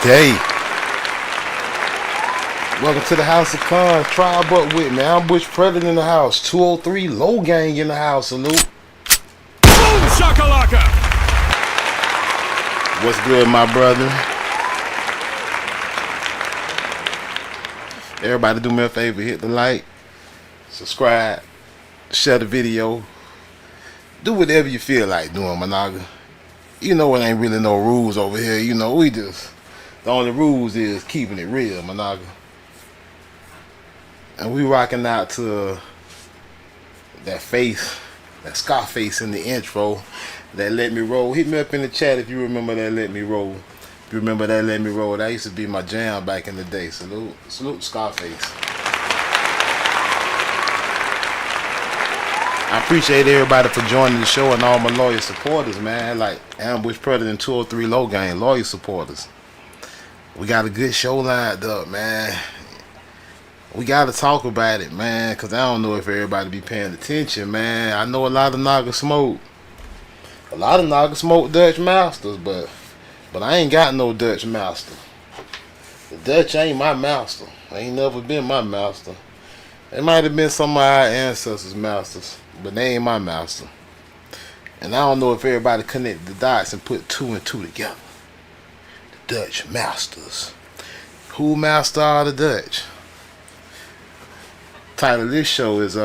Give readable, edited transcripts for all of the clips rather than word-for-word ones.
day. Welcome to the House of Cons. Tribe up with me. I'm Bush President in the house. 203 Low Gang in the house. Salute. Boom shakalaka. What's good, my brother? Everybody do me a favor. Hit the like, subscribe, share the video. Do whatever you feel like doing, my nigga. You know it ain't really no rules over here. You know, the only rules is keeping it real, my nigga. And we rocking out to that face, that Scarface in the intro, that Let Me Roll. Hit me up in the chat if you remember that Let Me Roll. If you remember that Let Me Roll, that used to be my jam back in the day. Salute Scarface. I appreciate everybody for joining the show and all my loyal supporters, man. Like Ambush President 203 Low Gang, loyal supporters. We got a good show lined up, man. We got to talk about it, man, because I don't know if everybody be paying attention, man. I know a lot of Naga smoke. A lot of Naga smoke Dutch Masters, but I ain't got no Dutch Master. The Dutch ain't my master. Ain't never been my master. It might have been some of our ancestors' masters, but they ain't my master. And I don't know if everybody connected the dots and put two and two together. The Dutch masters. Who master are the Dutch? Title of this show is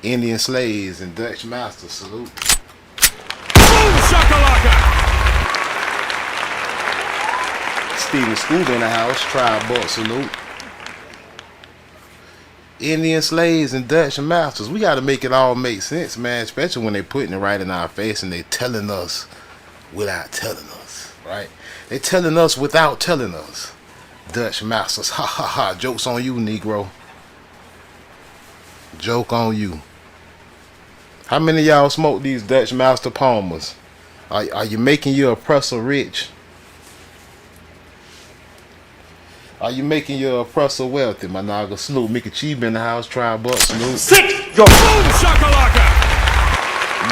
Indian Slaves and Dutch Masters. Salute. Boom shakalaka. Steven Scooter in the house. Tribe Buck. Salute. Indian slaves and Dutch masters. We got to make it all make sense, man. Especially when they putting it right in our face and they telling us without telling us, right? They telling us without telling us. Dutch masters. Ha ha ha. Joke's on you, Negro. Joke on you. How many of y'all smoke these Dutch Master Palmers? Are you making your oppressor rich? Are you making your oppressor wealthy, my naga? Salute. Mickey Chiba in the house. Tribe Buck. Salute. Sit your boom shakalaka.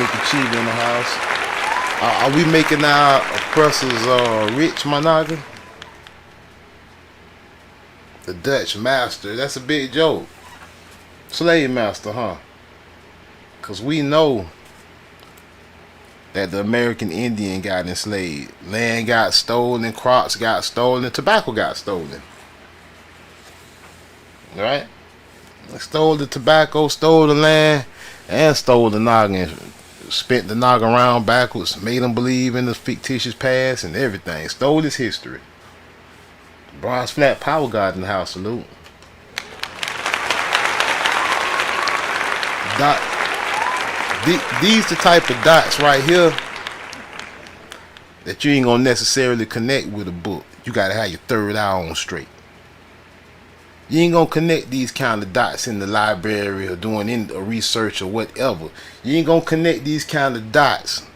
Mickey Chiba in the house. Are we making our oppressors rich, my naga? The Dutch master. That's a big joke. Slave master, huh? Because we know that the American Indian got enslaved. Land got stolen, crops got stolen, tobacco got stolen. Right? They stole the tobacco, stole the land, and stole the noggin. Spent the noggin around backwards, made them believe in the fictitious past and everything. Stole his history. Bronze Flat Power God in the house. Salute. These the type of dots right here that you ain't gonna necessarily connect with a book. You gotta have your third eye on straight. You ain't gonna connect these kind of dots in the library or doing a research or whatever. You ain't gonna connect these kind of dots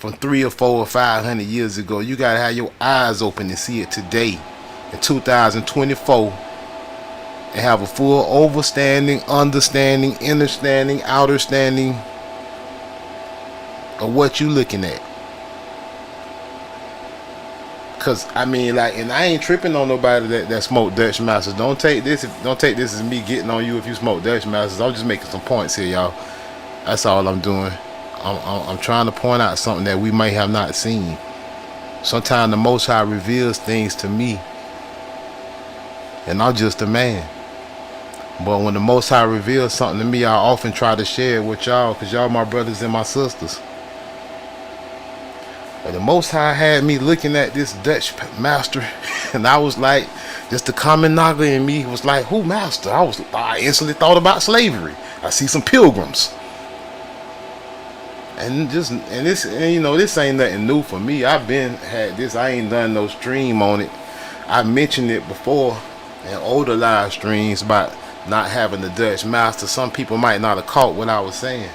from 3 or 4 or 500 years ago. You gotta have your eyes open and see it today in 2024 and have a full understanding, understanding, outer standing of what you looking at. Cause I mean, like, and I ain't tripping on nobody that smoke Dutch Masters. Don't take this as me getting on you if you smoke Dutch Masters. I'm just making some points here, y'all. That's all I'm doing. I'm trying to point out something that we may have not seen. Sometimes the Most High reveals things to me, and I'm just a man. But when the Most High reveals something to me, I often try to share it with y'all, because y'all my brothers and my sisters. But the Most High had me looking at this Dutch master, and I was like, just the common naga in me was like, who master? I instantly thought about slavery. I see some pilgrims. And you know, this ain't nothing new for me. I've been had this. I ain't done no stream on it. I mentioned it before in older live streams about not having the Dutch master. Some people might not have caught what I was saying.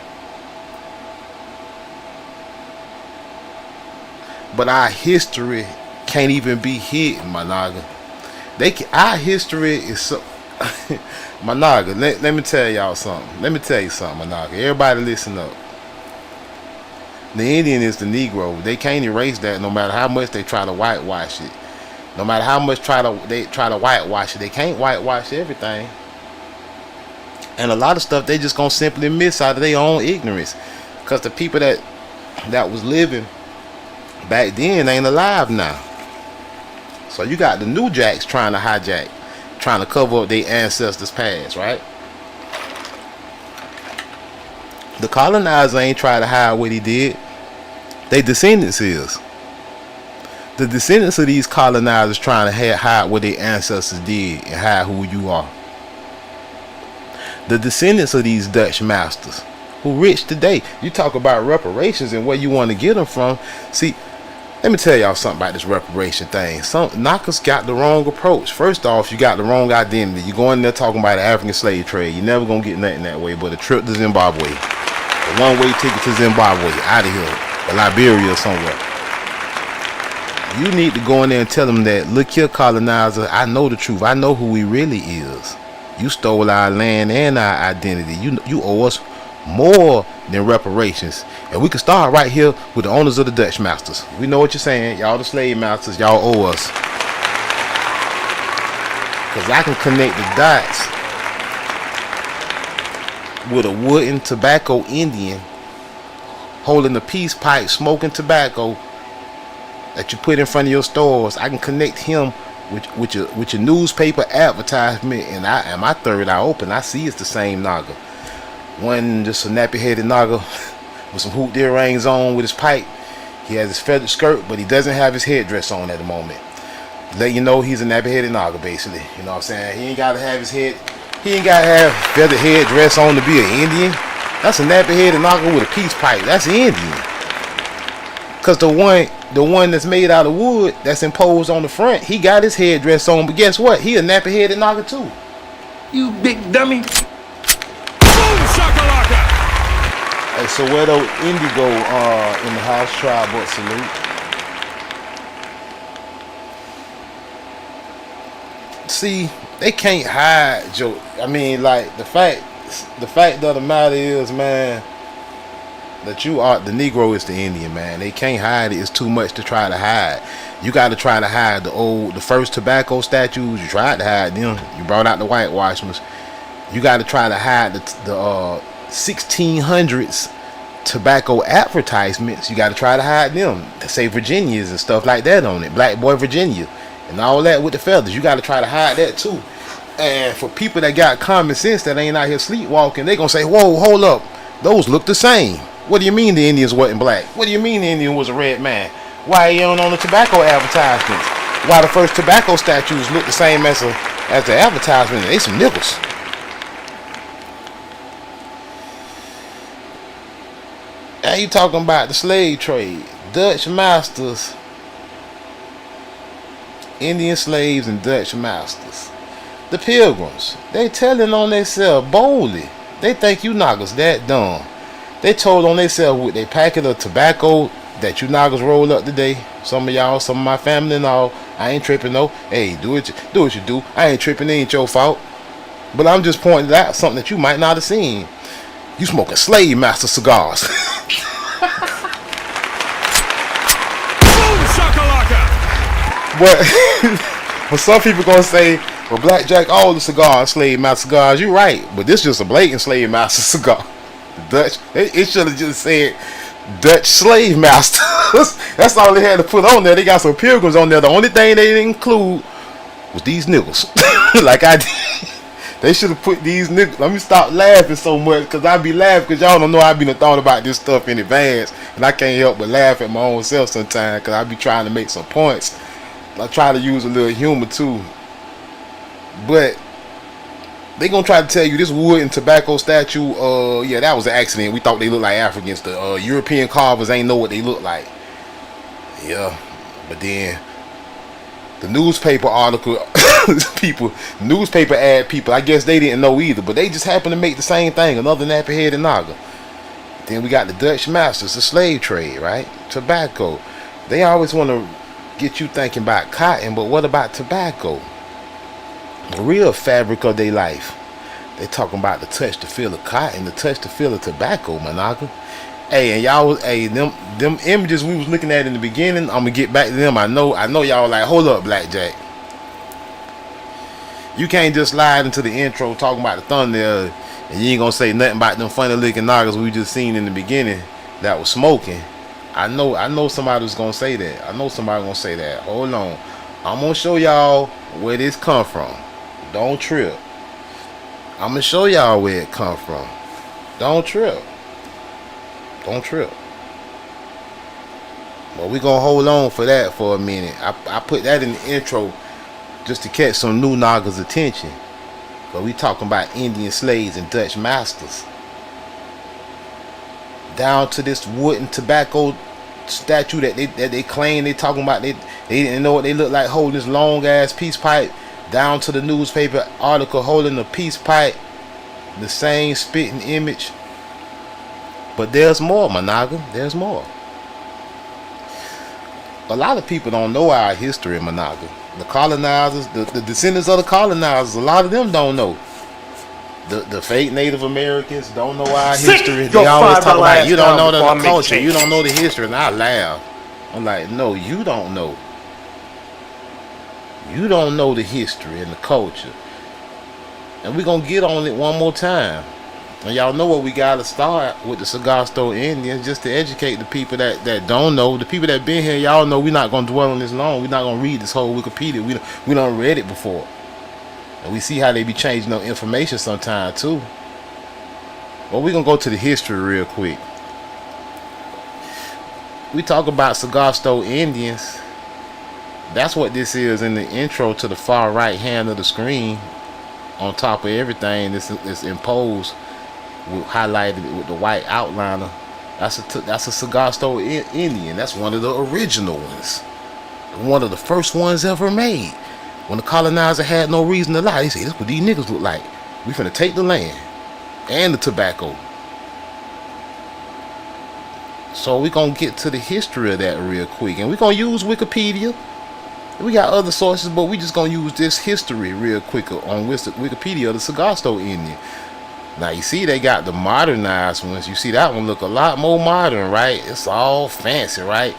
But our history can't even be hidden, my naga. Our history is so my naga, let me tell y'all something. Let me tell you something, my naga. Everybody listen up. The Indian is the Negro. They can't erase that no matter how much they try to whitewash it. No matter how much they try to whitewash it, they can't whitewash everything. And a lot of stuff they just gonna simply miss out of their own ignorance, cause the people that was living back then ain't alive now. So you got the new jacks trying to hijack, trying to cover up their ancestors' past, right? The colonizer ain't trying to hide what he did. They descendants is. The descendants of these colonizers trying to hide what their ancestors did and hide who you are. The descendants of these Dutch masters who rich today. You talk about reparations and where you want to get them from. See, let me tell y'all something about this reparation thing. Some knockers got the wrong approach. First off, you got the wrong identity. You go in there talking about the African slave trade. You're never gonna get nothing that way but a trip to Zimbabwe. A one-way ticket to Zimbabwe, out of here, or Liberia or somewhere. You need to go in there and tell them that, look here, colonizer, I know the truth. I know who we really is. You stole our land and our identity. You owe us more than reparations. And we can start right here with the owners of the Dutch masters. We know what you're saying. Y'all the slave masters, y'all owe us. Because I can connect the dots with a wooden tobacco Indian holding a peace pipe, smoking tobacco that you put in front of your stores. I can connect him with your newspaper advertisement, and my third eye open. I see it's the same Naga. One just a nappy-headed Naga with some hoop deer rings on with his pipe. He has his feathered skirt, but he doesn't have his headdress on at the moment. Let you know he's a nappy-headed Naga, basically. You know what I'm saying? He ain't gotta have his head. He ain't gotta have feathered headdress on to be an Indian. That's a nappy-headed Naga with a peace pipe. That's Indian. Cause the one that's made out of wood, that's imposed on the front, he got his headdress on, but guess what? He a nappy-headed Naga too. You big dummy. Boom shakalaka. Hey, Soweto Indigo in the house, tribal salute. See, they can't hide, Joe. I mean, like the fact of the matter is, man, that you are the Negro is the Indian, man. They can't hide it. It's too much to try to hide. You got to try to hide the first tobacco statues. You tried to hide them. You brought out the whitewashers. You got to try to hide the 1600s tobacco advertisements. You got to try to hide them. To say Virginias and stuff like that on it. Black Boy Virginia and all that with the feathers. You got to try to hide that too. And for people that got common sense that ain't out here sleepwalking, they gonna say, whoa, hold up, those look the same. What do you mean the Indians wasn't black? What do you mean the Indian was a red man? Why he on the tobacco advertisements? Why the first tobacco statues look the same as the advertisement? They some niggas. Now you talking about the slave trade, Dutch masters, Indian slaves and Dutch masters. The Pilgrims, they telling on themselves boldly. They think you Nagas that dumb. They told on themselves with their packet of tobacco that you Nagas roll up today. Some of y'all, some of my family and all. I ain't tripping though. Hey, do what you do. I ain't tripping. It ain't your fault. But I'm just pointing out something that you might not have seen. You smoking slave master cigars. Boom shakalaka. But some people gonna say, well, Blackjack, all the cigars, slave master cigars. You're right, but this just a blatant slave master cigar. The Dutch, it should have just said Dutch slave masters. That's all they had to put on there. They got some Pilgrims on there. The only thing they didn't include was these niggas. Like I did. They should have put these niggas. Let me stop laughing so much, because I be laughing because y'all don't know I been thought about this stuff in advance, and I can't help but laugh at my own self sometimes because I be trying to make some points. I try to use a little humor too. But they gonna try to tell you this wood and tobacco statue, yeah, that was an accident. We thought they looked like Africans. The European carvers ain't know what they look like. Yeah, but then the newspaper article newspaper ad people, I guess they didn't know either, but they just happened to make the same thing, another nappy-headed Naga. Then we got the Dutch masters, the slave trade, right? Tobacco. They always want to get you thinking about cotton, but what about tobacco? The real fabric of their life. They talking about the touch, the feel of cotton, the touch, the feel of tobacco, my Naga. Hey, and y'all was them images we was looking at in the beginning. I'm gonna get back to them. I know y'all like, hold up, Blackjack. You can't just slide into the intro talking about the thumbnail and you ain't gonna say nothing about them funny looking knockers we just seen in the beginning that was smoking. I know somebody was gonna say that. I know somebody gonna say that. Hold on. I'm gonna show y'all where this come from. Don't trip. I'm gonna show y'all where it come from. Don't trip. Don't trip. Well, we gonna hold on for that for a minute. I put that in the intro just to catch some new noggers' attention. But we talking about Indian slaves and Dutch masters. Down to this wooden tobacco statue that they claim they talking about. They didn't know what they look like holding this long ass peace pipe. Down to the newspaper article holding a peace pipe. The same spitting image. But there's more, Managa. There's more. A lot of people don't know our history, Managa. The colonizers, the descendants of the colonizers, a lot of them don't know. The fake Native Americans don't know our history. They always talk about you don't know the culture, you don't know the history, and I laugh. I'm like, no, you don't know. You don't know the history and the culture. And we're gonna get on it one more time. And y'all know what we gotta start with the Cigar Store Indians, just to educate the people that don't know. The people that been here, y'all know we're not gonna dwell on this long. We're not gonna read this whole Wikipedia. We done read it before. And we see how they be changing up information sometime too. But we're gonna go to the history real quick. We talk about Cigar Store Indians. That's what this is in the intro to the far right hand of the screen. On top of everything, this is imposed, highlighted with the white outliner. That's a Cigar Store Indian. That's one of the original ones. One of the first ones ever made. When the colonizer had no reason to lie, they say, this what these niggas look like. We finna take the land and the tobacco. So we gonna get to the history of that real quick. And we gonna use Wikipedia. We got other sources, but we just gonna use this history real quick on Wikipedia of the Cigar Store Indian. Now you see they got the modernized ones. You see that one look a lot more modern, right? It's all fancy, right?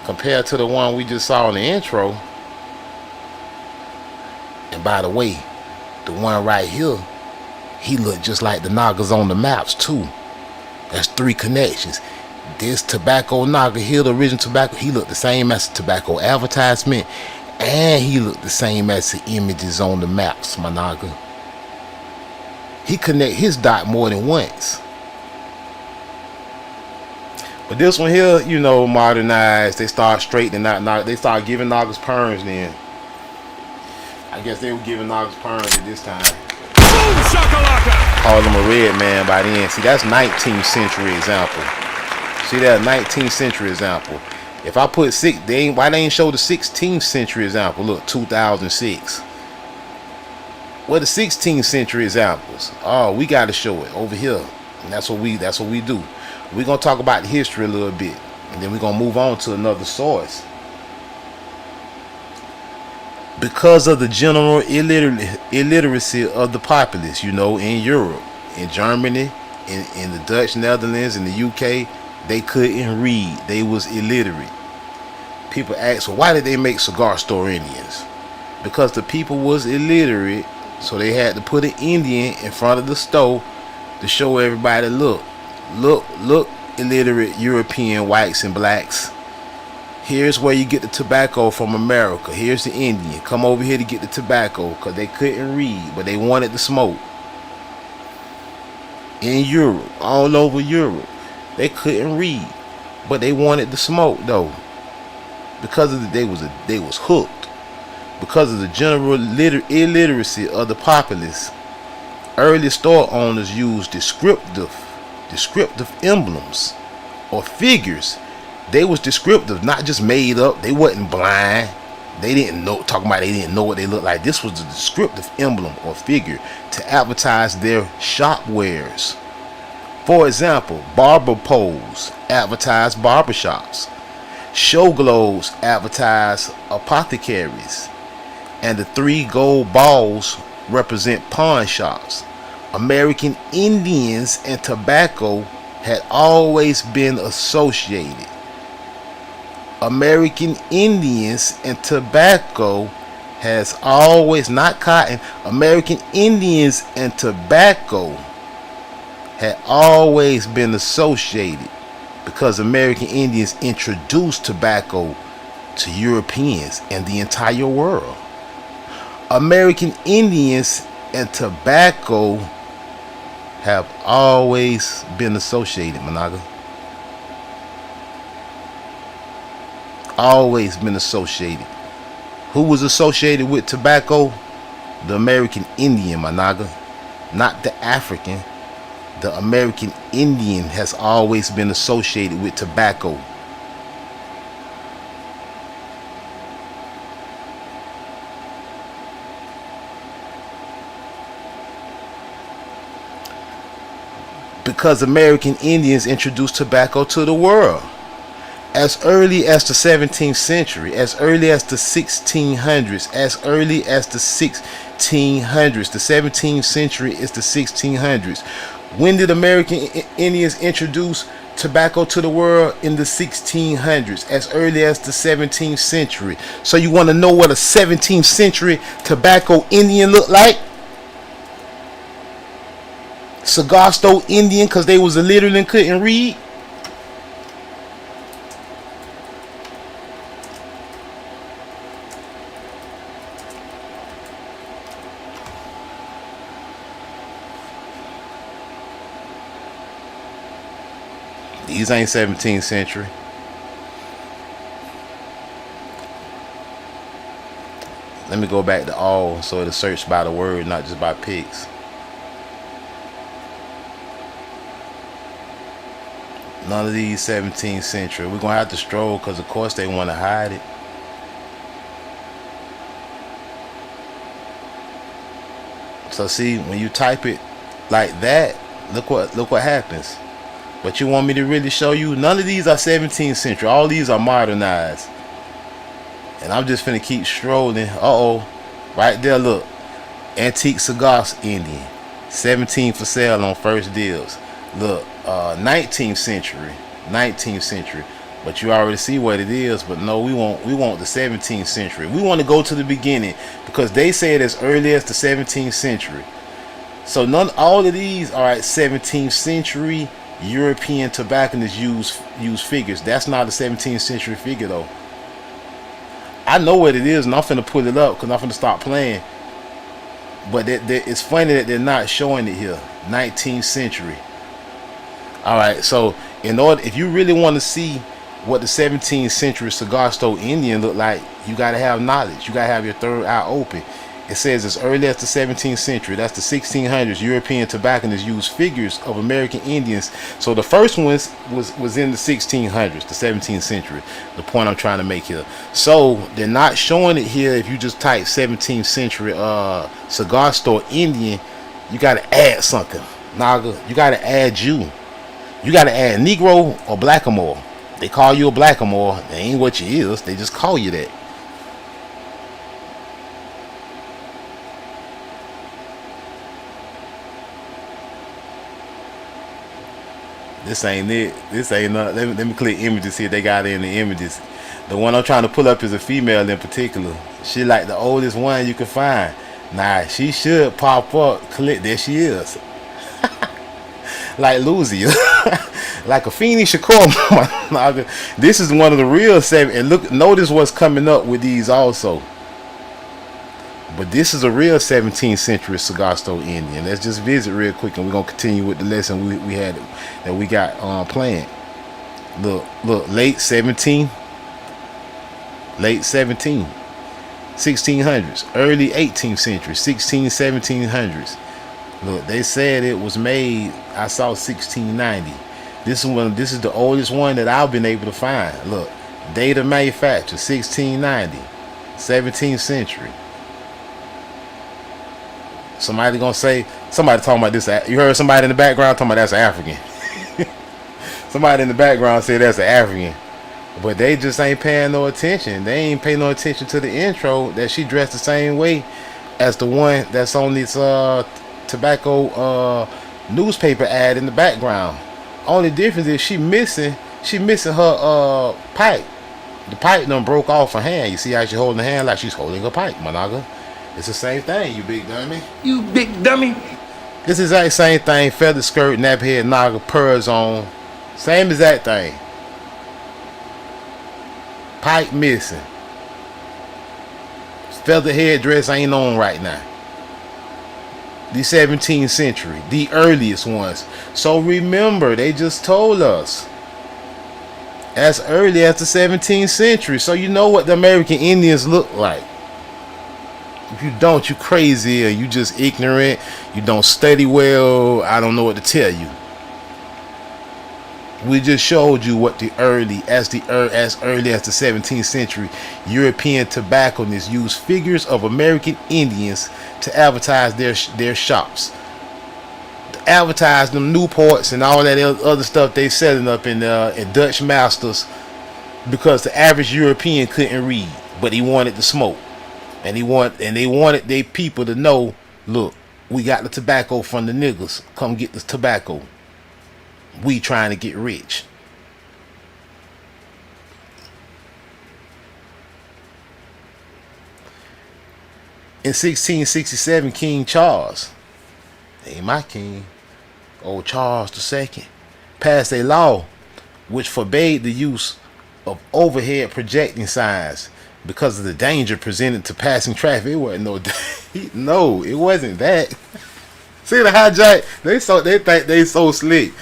Compared to the one we just saw in the intro. And by the way, the one right here, he looked just like the Nagas on the maps too. That's 3 connections. This tobacco Naga here, the original tobacco, he looked the same as the tobacco advertisement. And he looked the same as the images on the maps, my Naga. He connect his dot more than once. But this one here, you know, modernized. They start straightening out. They start giving Nagas perms then. I guess they were giving Nagas perms at this time. Boom shakalaka! Call him a red man by then. See, that's 19th century example. See that 19th century example. If I put why they ain't show the 16th century example? Look, 2006. What the 16th century examples? Oh, we got to show it over here, and that's what we do. We're gonna talk about the history a little bit, and then we're gonna move on to another source. Because of the general illiteracy of the populace, you know, in Europe, in Germany, in the Dutch Netherlands, in the UK, they couldn't read. They was illiterate. People ask, well, why did they make Cigar Store Indians? Because the people was illiterate, so they had to put an Indian in front of the store to show everybody, look, illiterate European whites and blacks. Here's where you get the tobacco from America. Here's the Indian. Come over here to get the tobacco, because they couldn't read, but they wanted to smoke. In Europe, all over Europe, they couldn't read, but they wanted to smoke though. Because of they was hooked. Because of the general illiteracy of the populace, early store owners used descriptive emblems or figures. They was descriptive, not just made up. They wasn't blind. They didn't know, talking about they didn't know what they looked like. This was a descriptive emblem or figure to advertise their shop wares. For example, barber poles advertise barbershops. Show globes advertise apothecaries. And the 3 gold balls represent pawn shops. American Indians and tobacco had always been associated. American Indians and tobacco has always, not cotton, American Indians and tobacco had always been associated because American Indians introduced tobacco to Europeans and the entire world. American Indians and tobacco have always been associated, Managa. Always been associated. Who was associated with tobacco? The American Indian, Managa. Not the African. The American Indian has always been associated with tobacco. Because American Indians introduced tobacco to the world. As early as the 17th century, as early as the 1600s, as early as the 1600s. The 17th century is the 1600s. When did American Indians introduce tobacco to the world? In the 1600s, as early as the 17th century. So you want to know what a 17th century tobacco Indian looked like? Cigar store Indian, because they was illiterate and couldn't read. These ain't 17th century. Let me go back to all so it'll search by the word, not just by pics. None of these 17th century. We're going to have to stroll because, of course, they want to hide it. So, see, when you type it like that, look what happens. But you want me to really show you? None of these are 17th century. All these are modernized. And I'm just finna keep strolling. Uh-oh. Right there, look. Antique Cigars Indian. 17 for sale on first deals. Look. 19th century, but you already see what it is. But no, we want the 17th century. We want to go to the beginning because they said as early as the 17th century. So all of these are at 17th century European tobacconists use figures. That's not a 17th century figure though. I know what it is, and I'm finna pull it up because I'm finna stop playing. But it's funny that they're not showing it here. 19th century. All right, so if you really want to see what the 17th century cigar store Indian looked like, you got to have knowledge. You got to have your third eye open. It says as early as the 17th century, that's the 1600s, European tobacconists used figures of American Indians. So the first one was in the 1600s, the 17th century, the point I'm trying to make here. So they're not showing it here. If you just type 17th century cigar store Indian, you got to add something. Naga, you got to add you. You got to add Negro or Blackamoor. They call you a Blackamoor. They ain't what you is. They just call you that. This ain't it. This ain't not. Let me click images here. They got it in the images. The one I'm trying to pull up is a female in particular. She like the oldest one you can find. Nah, she should pop up. Click. There she is. Like Luzia. Like a Feeny Shakur. This is one of the real seven. And look, notice what's coming up with these also. But this is a real 17th century cigar store Indian. Let's just visit real quick, and we're gonna continue with the lesson we had that we got planned. Look, late 1600s, early 18th century, 1700s. Look, they said it was made. I saw 1690. This is the oldest one that I've been able to find. Look, date of manufacture 1690, 17th century. Somebody talking about this. You heard somebody in the background talking about that's African. Somebody in the background said that's an African, but they just ain't paying no attention. They ain't paying no attention to the intro that she dressed the same way as the one that's on this tobacco newspaper ad in the background. Only difference is she missing her pipe. The pipe done broke off her hand. You see how she holding the hand like she's holding a pipe, Managa. It's the same thing, you big dummy. You big dummy. This exact same thing. Feather skirt, nap head, naga, pearls on. Same exact thing. Pipe missing. Feather headdress ain't on right now. The 17th century, the earliest ones. So remember, they just told us as early as the 17th century. So you know what the American Indians look like. If you don't, you crazy, or you just ignorant. You don't study well. I don't know what to tell you. We just showed you what as early as the 17th century, European tobacconists used figures of American Indians to advertise their shops, to advertise them Newports and all that other stuff they selling up in Dutch Masters, because the average European couldn't read, but he wanted to smoke, and they wanted their people to know, look, we got the tobacco from the niggas. Come get the tobacco. We trying to get rich. In 1667, King Charles, ain't my king, old Charles II, passed a law which forbade the use of overhead projecting signs because of the danger presented to passing traffic. It wasn't no, it wasn't that. See the hijack? They think they so slick.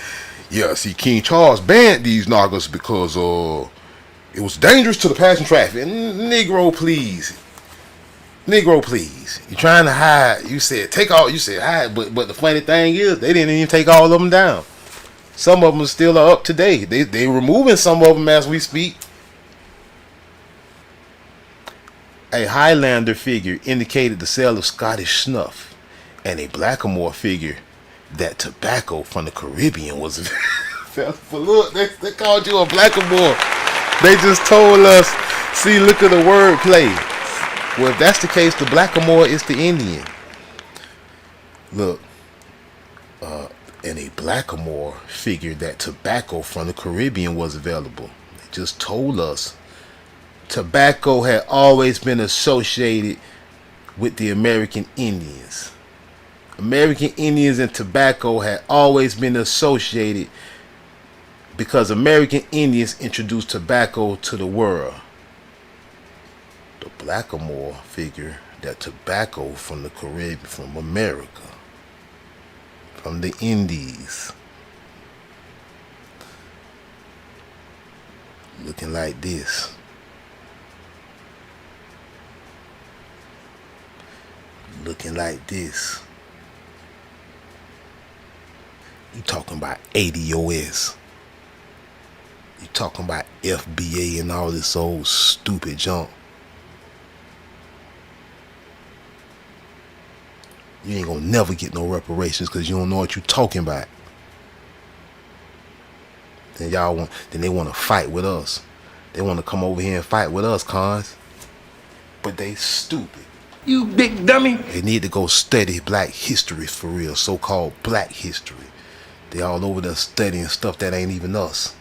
Yeah, see, King Charles banned these nagas because it was dangerous to the passing traffic. Negro, please. You trying to hide? You said hide, but the funny thing is they didn't even take all of them down. Some of them still are up today. They removing some of them as we speak. A Highlander figure indicated the sale of Scottish snuff, and a Blackamoor figure that tobacco from the Caribbean was. But look, they called you a Blackamoor. They just told us. See, look at the wordplay. Well, if that's the case, the Blackamoor is the Indian. Look, and a Blackamoor figured that tobacco from the Caribbean was available. They just told us tobacco had always been associated with the American Indians. American Indians and tobacco had always been associated because American Indians introduced tobacco to the world. The Blackamoor figure that tobacco from the Caribbean, from America, from the Indies, looking like this. Looking like this. You talking about ADOS. You talking about FBA and all this old stupid junk. You ain't gonna never get no reparations because you don't know what you talking about. Then they want to fight with us. They want to come over here and fight with us, cons. But they stupid. You big dummy. They need to go study black history for real, so-called black history. They all over there studying stuff that ain't even us.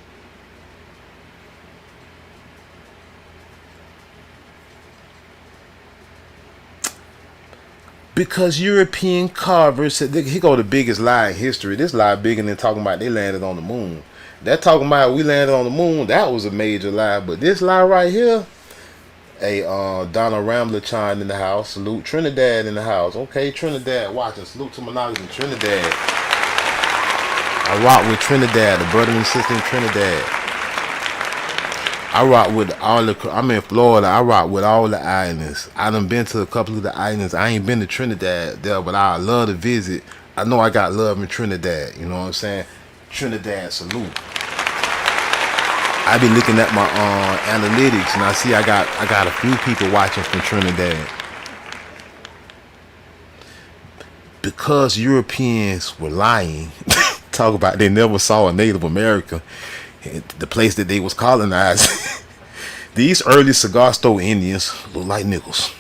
Because European carvers said, here go the biggest lie in history. This lie bigger than talking about they landed on the moon. That talking about we landed on the moon, that was a major lie. But this lie right here, Donald Rambler chimed in the house. Salute Trinidad in the house. Okay, Trinidad watching. Salute to my knowledge in Trinidad. I rock with Trinidad, the brother and sister in Trinidad. I rock with I'm in Florida. I rock with all the islands. I done been to a couple of the islands. I ain't been to Trinidad there, but I love to visit. I know I got love in Trinidad. You know what I'm saying? Trinidad, salute. I be looking at my analytics, and I see I got a few people watching from Trinidad. Because Europeans were lying, talk about they never saw a Native American, the place that they was colonized. These early cigar store Indians look like niggers.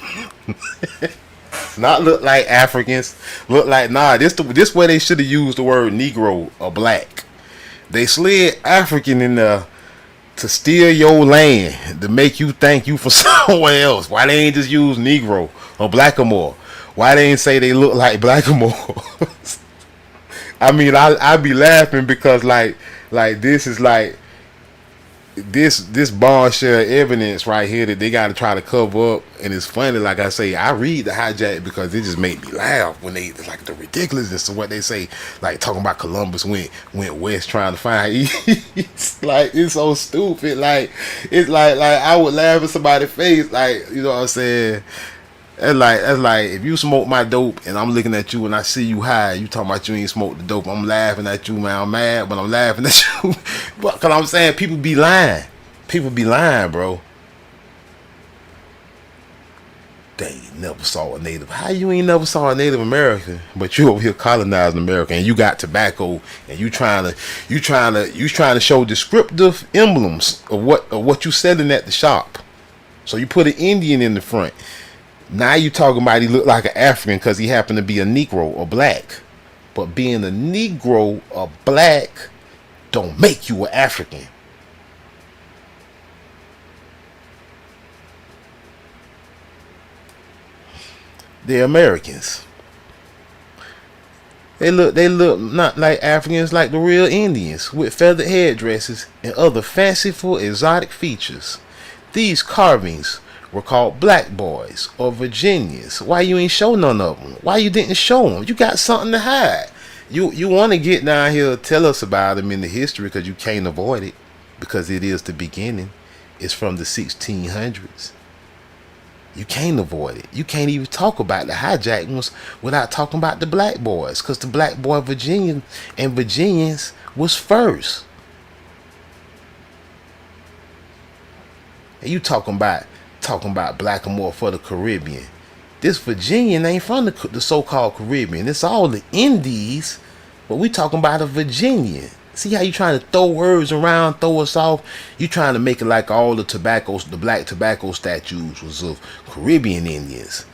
Not look like Africans. Look like, this where they should have used the word Negro or black. They slid African in there to steal your land, to make you think you from somewhere else. Why they ain't just use Negro or Blackamoor? Why they ain't say they look like Blackamoor? I mean, I be laughing because like this is like this bombshell evidence right here that they got to try to cover up, and it's funny. Like I say, I read the hijack because it just made me laugh when they like the ridiculousness of what they say, like talking about Columbus went west trying to find east. Like it's so stupid. Like it's like I would laugh at somebody's face. Like, you know what I'm saying? That's like if you smoke my dope and I'm looking at you and I see you high, you talking about you ain't smoked the dope. I'm laughing at you, man. I'm mad, but I'm laughing at you. But cause I'm saying people be lying. People be lying, bro. They ain't never saw a native. How you ain't never saw a Native American, but you over here colonizing America and you got tobacco and you trying to show descriptive emblems of what you selling at the shop. So you put an Indian in the front. Now you talking about he look like an African because he happened to be a Negro or black. But being a Negro or black don't make you an African. They're Americans. They look not like Africans, like the real Indians, with feathered headdresses and other fanciful exotic features. These carvings were called Black Boys or Virginians. Why you ain't show none of them? Why you didn't show them? You got something to hide. You want to get down here, tell us about them in the history because you can't avoid it, because it is the beginning. It's from the 1600s. You can't avoid it. You can't even talk about the hijackings without talking about the Black Boys, because the Black Boy Virginian and Virginians was first. And you talking about Blackamoor for the Caribbean. This Virginian ain't from the so-called Caribbean. It's all the Indies, but we talking about a Virginian. See how you trying to throw words around, throw us off? You trying to make it like all the black tobacco statues was of Caribbean Indians.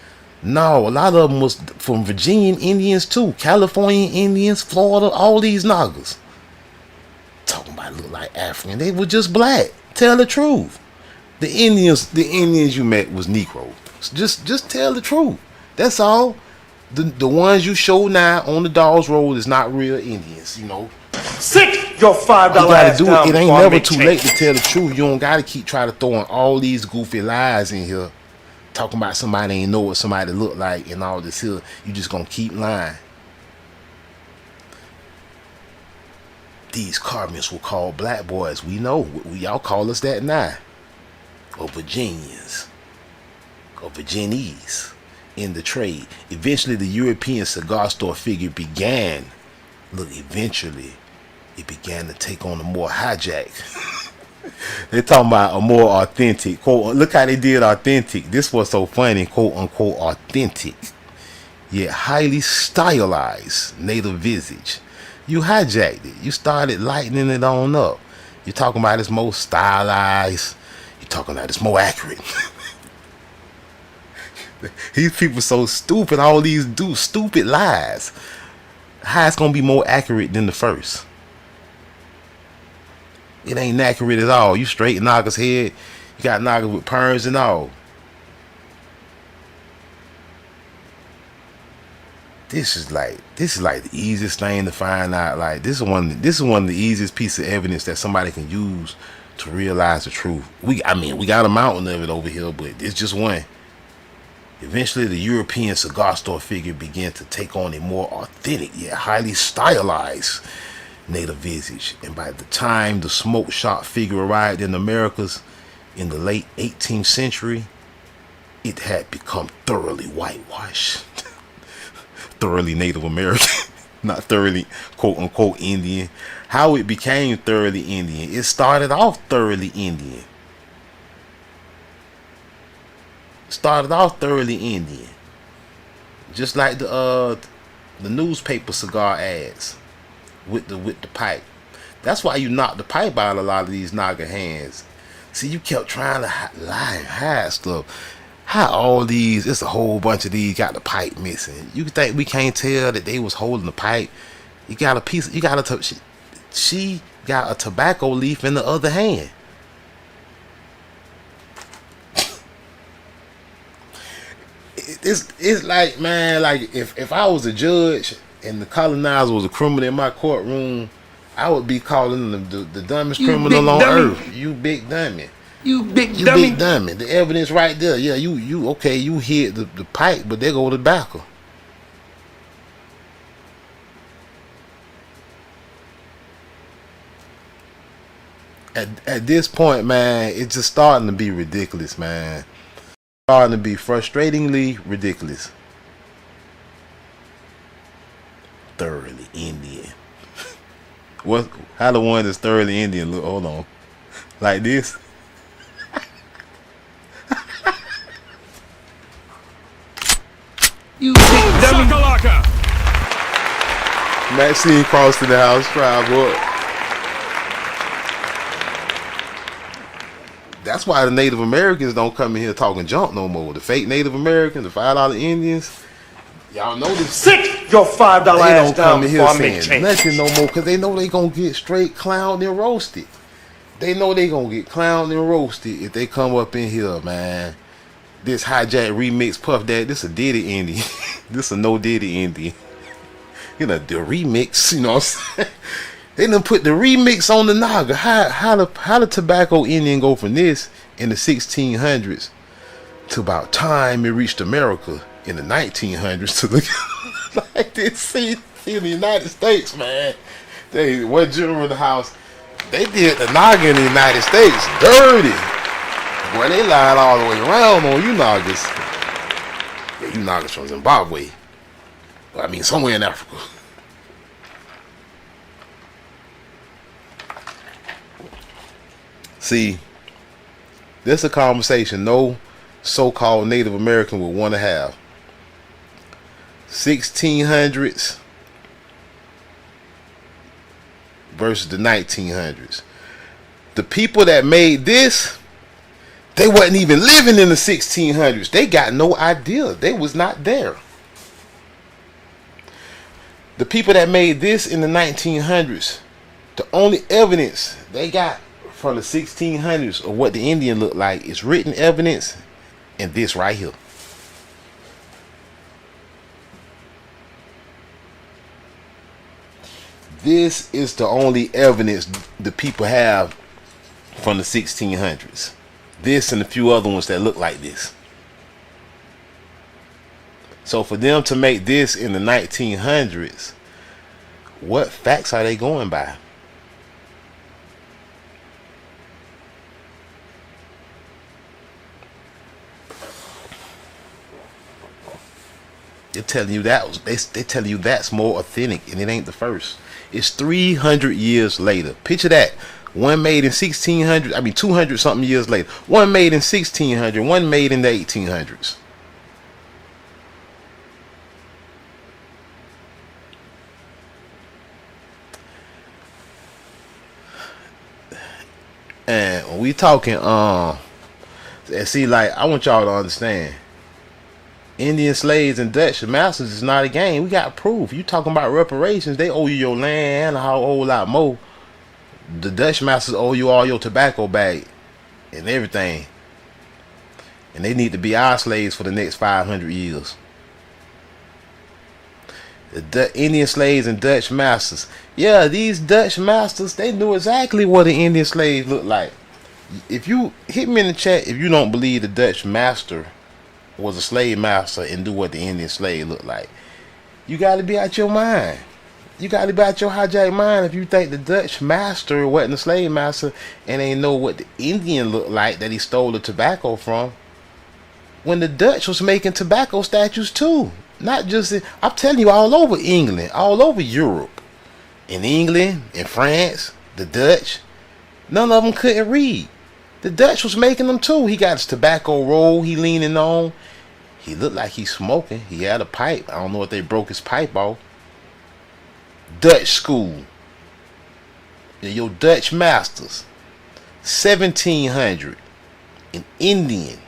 No, a lot of them was from Virginian Indians too. California Indians, Florida, all these niggas. Talking about look like African. They were just black. Tell the truth. The Indians you met was Negro. Just tell the truth. That's all. The ones you show now on the Dawes Road is not real Indians, you know. Sit your $5 You gotta ass do down it. It ain't before I never make too change. late to tell the truth. You don't gotta keep trying to throwing all these goofy lies in here, talking about somebody ain't know what somebody look like and all this here. You just gonna keep lying. These carvings were called Black Boys. We know. Y'all call us that now. Or Virginians. Or Virginese in the trade. Eventually the European cigar store figure began. Eventually it began to take on a more hijack. They're talking about a more authentic, quote, look how they did authentic. This was so funny, quote unquote authentic, yet highly stylized native visage. You hijacked it. You started lightening it on up. You're talking about it's more stylized. You're talking about it's more accurate. These people so stupid. All these do stupid lies. How it's gonna be more accurate than the first? It ain't accurate at all. You straight Naga's head. You got Naga with perms and all. This is like the easiest thing to find out. Like this is one of the easiest pieces of evidence that somebody can use to realize the truth. We got a mountain of it over here, but it's just one. Eventually, the European cigar store figure began to take on a more authentic yet highly stylized native visage. And by the time the smoke shop figure arrived in the Americas in the late 18th century, it had become thoroughly whitewashed. Thoroughly Native American, not thoroughly quote unquote Indian. How it became thoroughly Indian, it started off thoroughly Indian. Just like the newspaper cigar ads with the pipe. That's why you knock the pipe out of a lot of these Naga hands. See, you kept trying to lie and hide stuff. How all these, it's a whole bunch of these got the pipe missing. You think we can't tell that they was holding the pipe? You got a piece, you got a she got a tobacco leaf in the other hand. It's like, man, like if I was a judge and the colonizer was a criminal in my courtroom, I would be calling them the dumbest criminal on earth. You big dummy. You big You dummy. big dummy. The evidence right there. Yeah, you okay, you hit the pipe, but they go to tobacco. At this point, man, it's just starting to be ridiculous, man. Starting to be frustratingly ridiculous. Thoroughly Indian. What? How the one that's thoroughly Indian look? Hold on, like this. You big dummy. Maxine crossed to the house, tribe up. That's why the Native Americans don't come in here talking junk no more. The fake Native Americans, the $5 Indians, y'all know this. Sit your $5 They ass don't down come in before here I make saying change. nothing no more because they know they gonna get straight clowned and roasted. They know they gonna get clowned and roasted if they come up in here, man. This hijack remix Puff Daddy, this a Diddy Indian. This a no Diddy Indian. You know, the remix, you know what I'm saying? They done put the remix on the Naga. How the tobacco Indian go from this in the 1600s to about time it reached America in the 1900s to look like this? See in the United States, man. They one general in the house. They did the Naga in the United States dirty. Boy, they lied all the way around on you Nagas. Yeah, you Nagas from Zimbabwe. I mean, somewhere in Africa. See, this is a conversation no so-called Native American would want to have. 1600s versus the 1900s. The people that made this, they wasn't even living in the 1600s. They got no idea. They was not there. The people that made this in the 1900s, the only evidence they got from the 1600s of what the Indian looked like is written evidence and this right here. This is the only evidence the people have from the 1600s. This and a few other ones that look like this. So for them to make this in the 1900s, what facts are they going by? They're telling you that they telling you that's more authentic, and it ain't the first. It's 300 years later. Picture that. One made in 1600, 200 something years later. One made in 1600, one made in the 1800s. And when we talking, see, like, I want y'all to understand, Indian slaves and Dutch masters is not a game. We got proof. You talking about reparations? They owe you your land and a whole lot more. The Dutch masters owe you all your tobacco bag and everything, and they need to be our slaves for the next 500 years. The Indian slaves and Dutch masters. Yeah, these Dutch masters, they knew exactly what an Indian slave looked like. If you hit me in the chat if you don't believe the Dutch master was a slave master and do what the Indian slave looked like, you got to be out your mind. You got to be out your hijack mind if you think the Dutch master wasn't a slave master and ain't know what the Indian looked like that he stole the tobacco from, when the Dutch was making tobacco statues too. Not just I'm telling you, all over England, all over Europe. In England, in France, the Dutch, none of them couldn't read. The Dutch was making them too. He got his tobacco roll he leaning on. He looked like he's smoking. He had a pipe. I don't know if they broke his pipe off. Dutch school. Your Dutch masters. 1700. An Indian.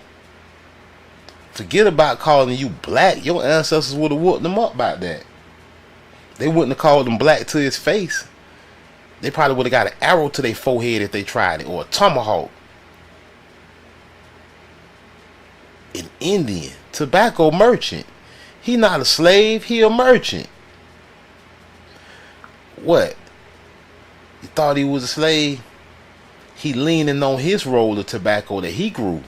Forget about calling you black. Your ancestors would have whooped them up about that. They wouldn't have called him black to his face. They probably would have got an arrow to their forehead if they tried it, or a tomahawk. An Indian, tobacco merchant. He not a slave, he a merchant. What? You thought he was a slave? He leaning on his roll of tobacco that he grew.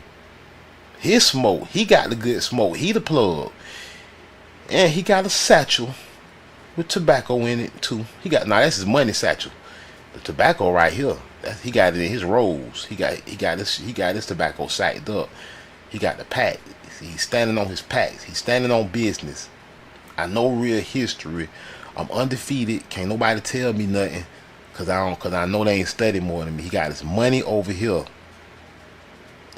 His smoke. He got the good smoke. He the plug. And he got a satchel with tobacco in it too. He got, now that's his money satchel. The tobacco right here. He got it in his rolls. He got his tobacco sacked up. He got the pack. He's standing on his packs. He's standing on business. I know real history. I'm undefeated. Can't nobody tell me nothing. Cause I know they ain't studied more than me. He got his money over here.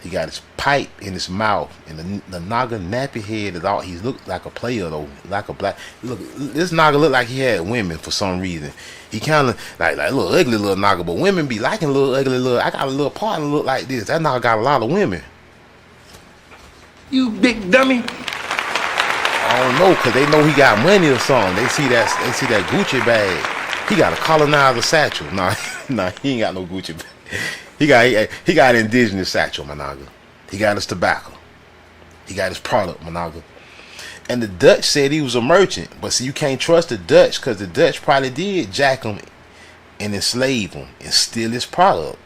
He got his pipe in his mouth, and the Naga nappy head is all. He looked like a player though, like a black. Look, this Naga looked like he had women for some reason. He kind of like a little ugly little Naga, but women be liking little ugly little. I got a little partner look like this. That Naga got a lot of women. You big dummy. I don't know, cause they know he got money or something. They see that Gucci bag. He got a colonizer satchel. Nah, he ain't got no Gucci bag. He got an indigenous satchel, Managa. He got his tobacco. He got his product, Managa. And the Dutch said he was a merchant. But see, you can't trust the Dutch, because the Dutch probably did jack him and enslave him and steal his product.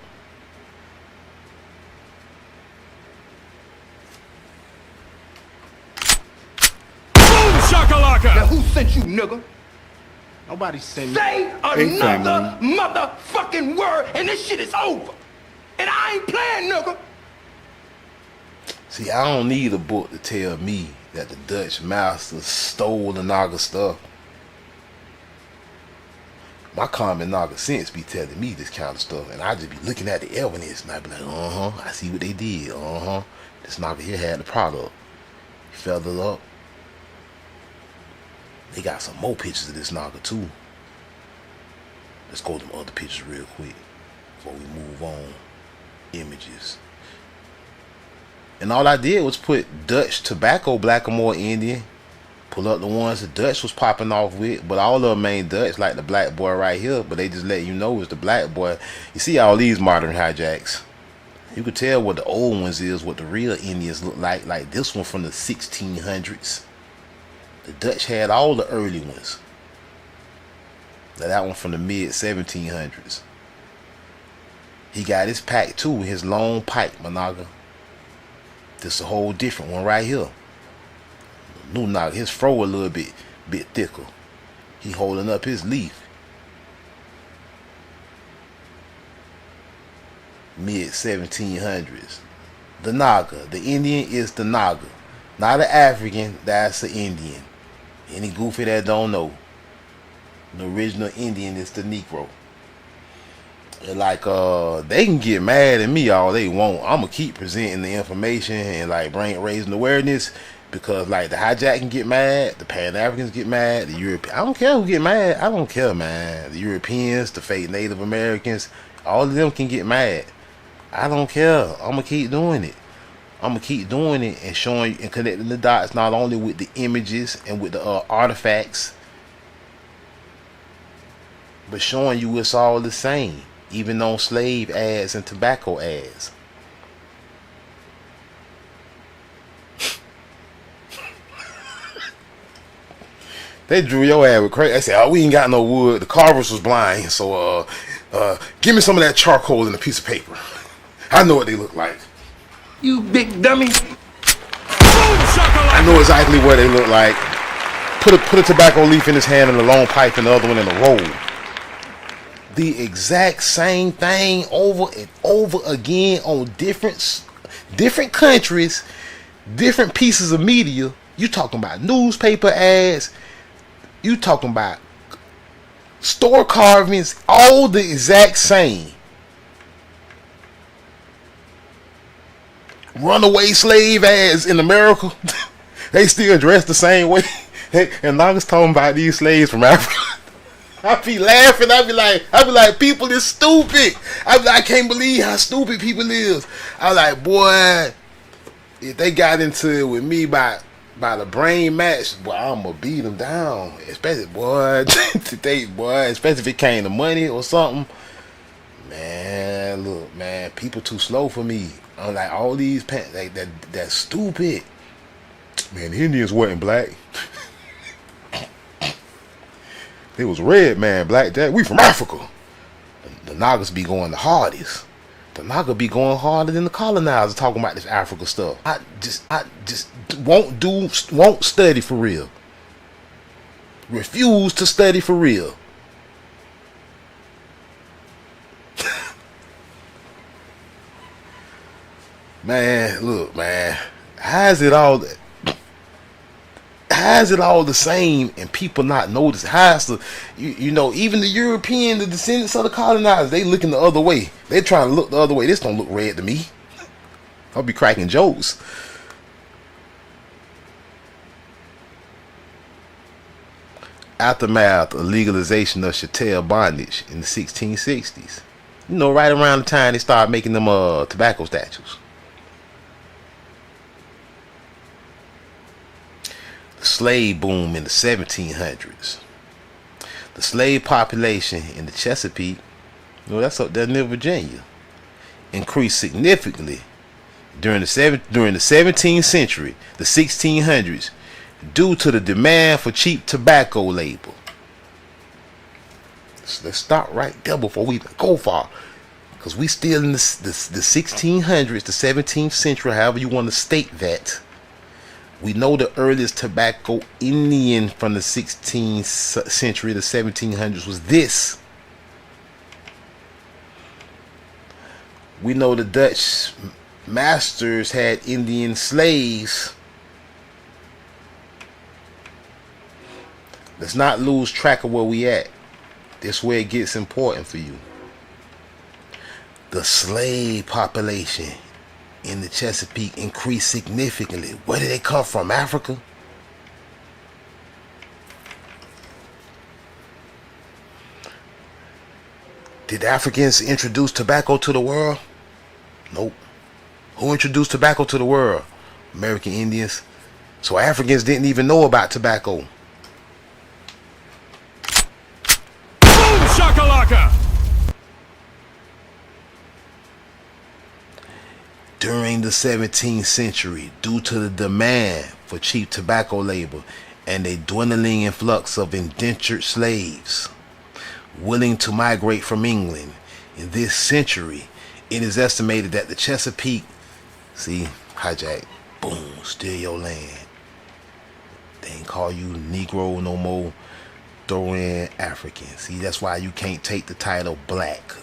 Boom shakalaka. Now who sent you, nigga? Nobody sent me. Say another motherfucking word and this shit is over. And I ain't playing, nigga. See, I don't need a book to tell me that the Dutch master stole the Naga stuff. My common Naga sense be telling me this kind of stuff, and I just be looking at the evidence, and I be like, I see what they did. This Naga here had the product. He feathered up. They got some more pictures of this Naga too. Let's go to them other pictures real quick before we move on. Images. And all I did was put Dutch tobacco Blackamoor Indian. Pull up the ones the Dutch was popping off with, but all of them ain't Dutch, like the black boy right here, but they just let you know it's the black boy. You see all these modern hijacks. You could tell what the old ones is, what the real Indians look like this one from the 1600s. The Dutch had all the early ones. Now that one from the mid 1700s. He got his pack too, his long pipe, Managa. This a whole different one right here. New Naga, his fro a little bit thicker. He holding up his leaf. Mid 1700s. The Naga, the Indian is the Naga. Not an African, that's an Indian. Any goofy that don't know. The original Indian is the Negro. Like they can get mad at me all they want. I'ma keep presenting the information and like raising awareness, because like the hijack can get mad, the Pan Africans get mad, the European, I don't care who get mad. I don't care, man. The Europeans, the fake Native Americans, all of them can get mad. I don't care. I'ma keep doing it. I'ma keep doing it and showing and connecting the dots, not only with the images and with the artifacts, but showing you it's all the same. Even on slave ads and tobacco ads. They drew your ad with crazy. They said, "Oh, we ain't got no wood. The carvers was blind, so give me some of that charcoal and a piece of paper. I know what they look like. You big dummy. I know exactly what they look like. Put a tobacco leaf in his hand and a long pipe and the other one in a roll. The exact same thing over and over again on different countries, different pieces of media. You talking about newspaper ads, you talking about store carvings, all the exact same. Runaway slave ads in America, they still dress the same way. And I was talking about these slaves from Africa. I be laughing. I be like, people is stupid. I can't believe how stupid people is. I like, boy, if they got into it with me about by the brain match, boy, I'ma beat them down. Especially, boy, today, boy, especially if it came to money or something. Man, look, man, people too slow for me. I'm like all these like that's stupid. Man, the Indians wasn't black. It was red, man, black. That we from Africa. The Nagas be going the hardest. The Naga be going harder than the colonizers talking about this Africa stuff. I just won't study for real. Refuse to study for real. Man, look, man. How's it all the same and people not notice? How's the you know, even the European, the descendants of the colonizers, they looking the other way. They trying to look the other way. This don't look red to me. I'll be cracking jokes. Aftermath of legalization of chattel bondage in the 1660s. You know, right around the time they started making them tobacco statues. The slave boom in the 1700s. The slave population in the Chesapeake, you know, that's up there near Virginia, increased significantly during the 17th century, the 1600s, due to the demand for cheap tobacco labor. So let's stop right there before we even go far, because we still in the 1600s, the 17th century, however you want to state that. We know the earliest tobacco Indian from the 16th century to 1700s was this. We know the Dutch masters had Indian slaves. Let's not lose track of where we at. This is where it gets important for you. The slave population in the Chesapeake increased significantly. Where did they come from? Africa? Did Africans introduce tobacco to the world? Nope. Who introduced tobacco to the world? American Indians. So Africans didn't even know about tobacco. Boom shakalaka! During the 17th century, due to the demand for cheap tobacco labor and a dwindling influx of indentured slaves willing to migrate from England in this century, it is estimated that the Chesapeake, see, hijack, boom, steal your land. They ain't call you Negro no more, throw in African. See, that's why you can't take the title black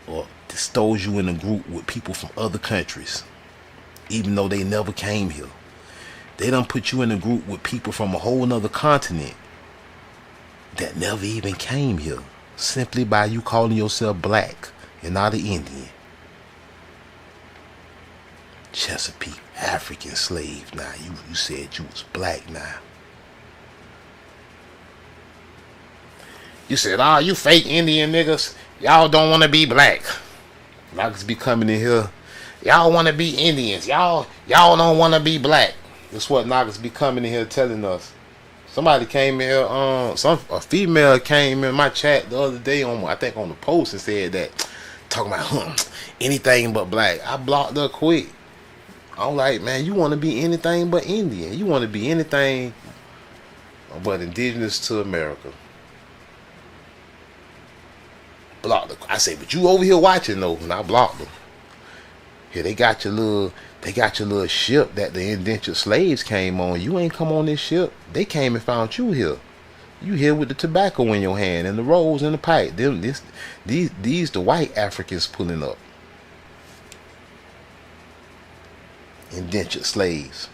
or stows you in a group with people from other countries, even though they never came here. They done put you in a group with people from a whole nother continent that never even came here, simply by you calling yourself black and not an Indian. Chesapeake, African slave. Now you said you was black. Now you said, "Ah, you fake Indian niggas, y'all don't want to be black." Niggas be coming in here, y'all want to be Indians, y'all don't want to be black. That's what niggas be coming in here telling us. Somebody came in here, a female came in my chat the other day on, I think on the post, and said that, talking about anything but black. I blocked her quick. I'm like, man, you want to be anything but Indian. You want to be anything but indigenous to America. Blocked her. I say, but you over here watching though, and I blocked them. Here they got your little ship that the indentured slaves came on. You ain't come on this ship. They came and found you here. You here with the tobacco in your hand and the rolls in the pipe. These the white Africans pulling up. Indentured slaves.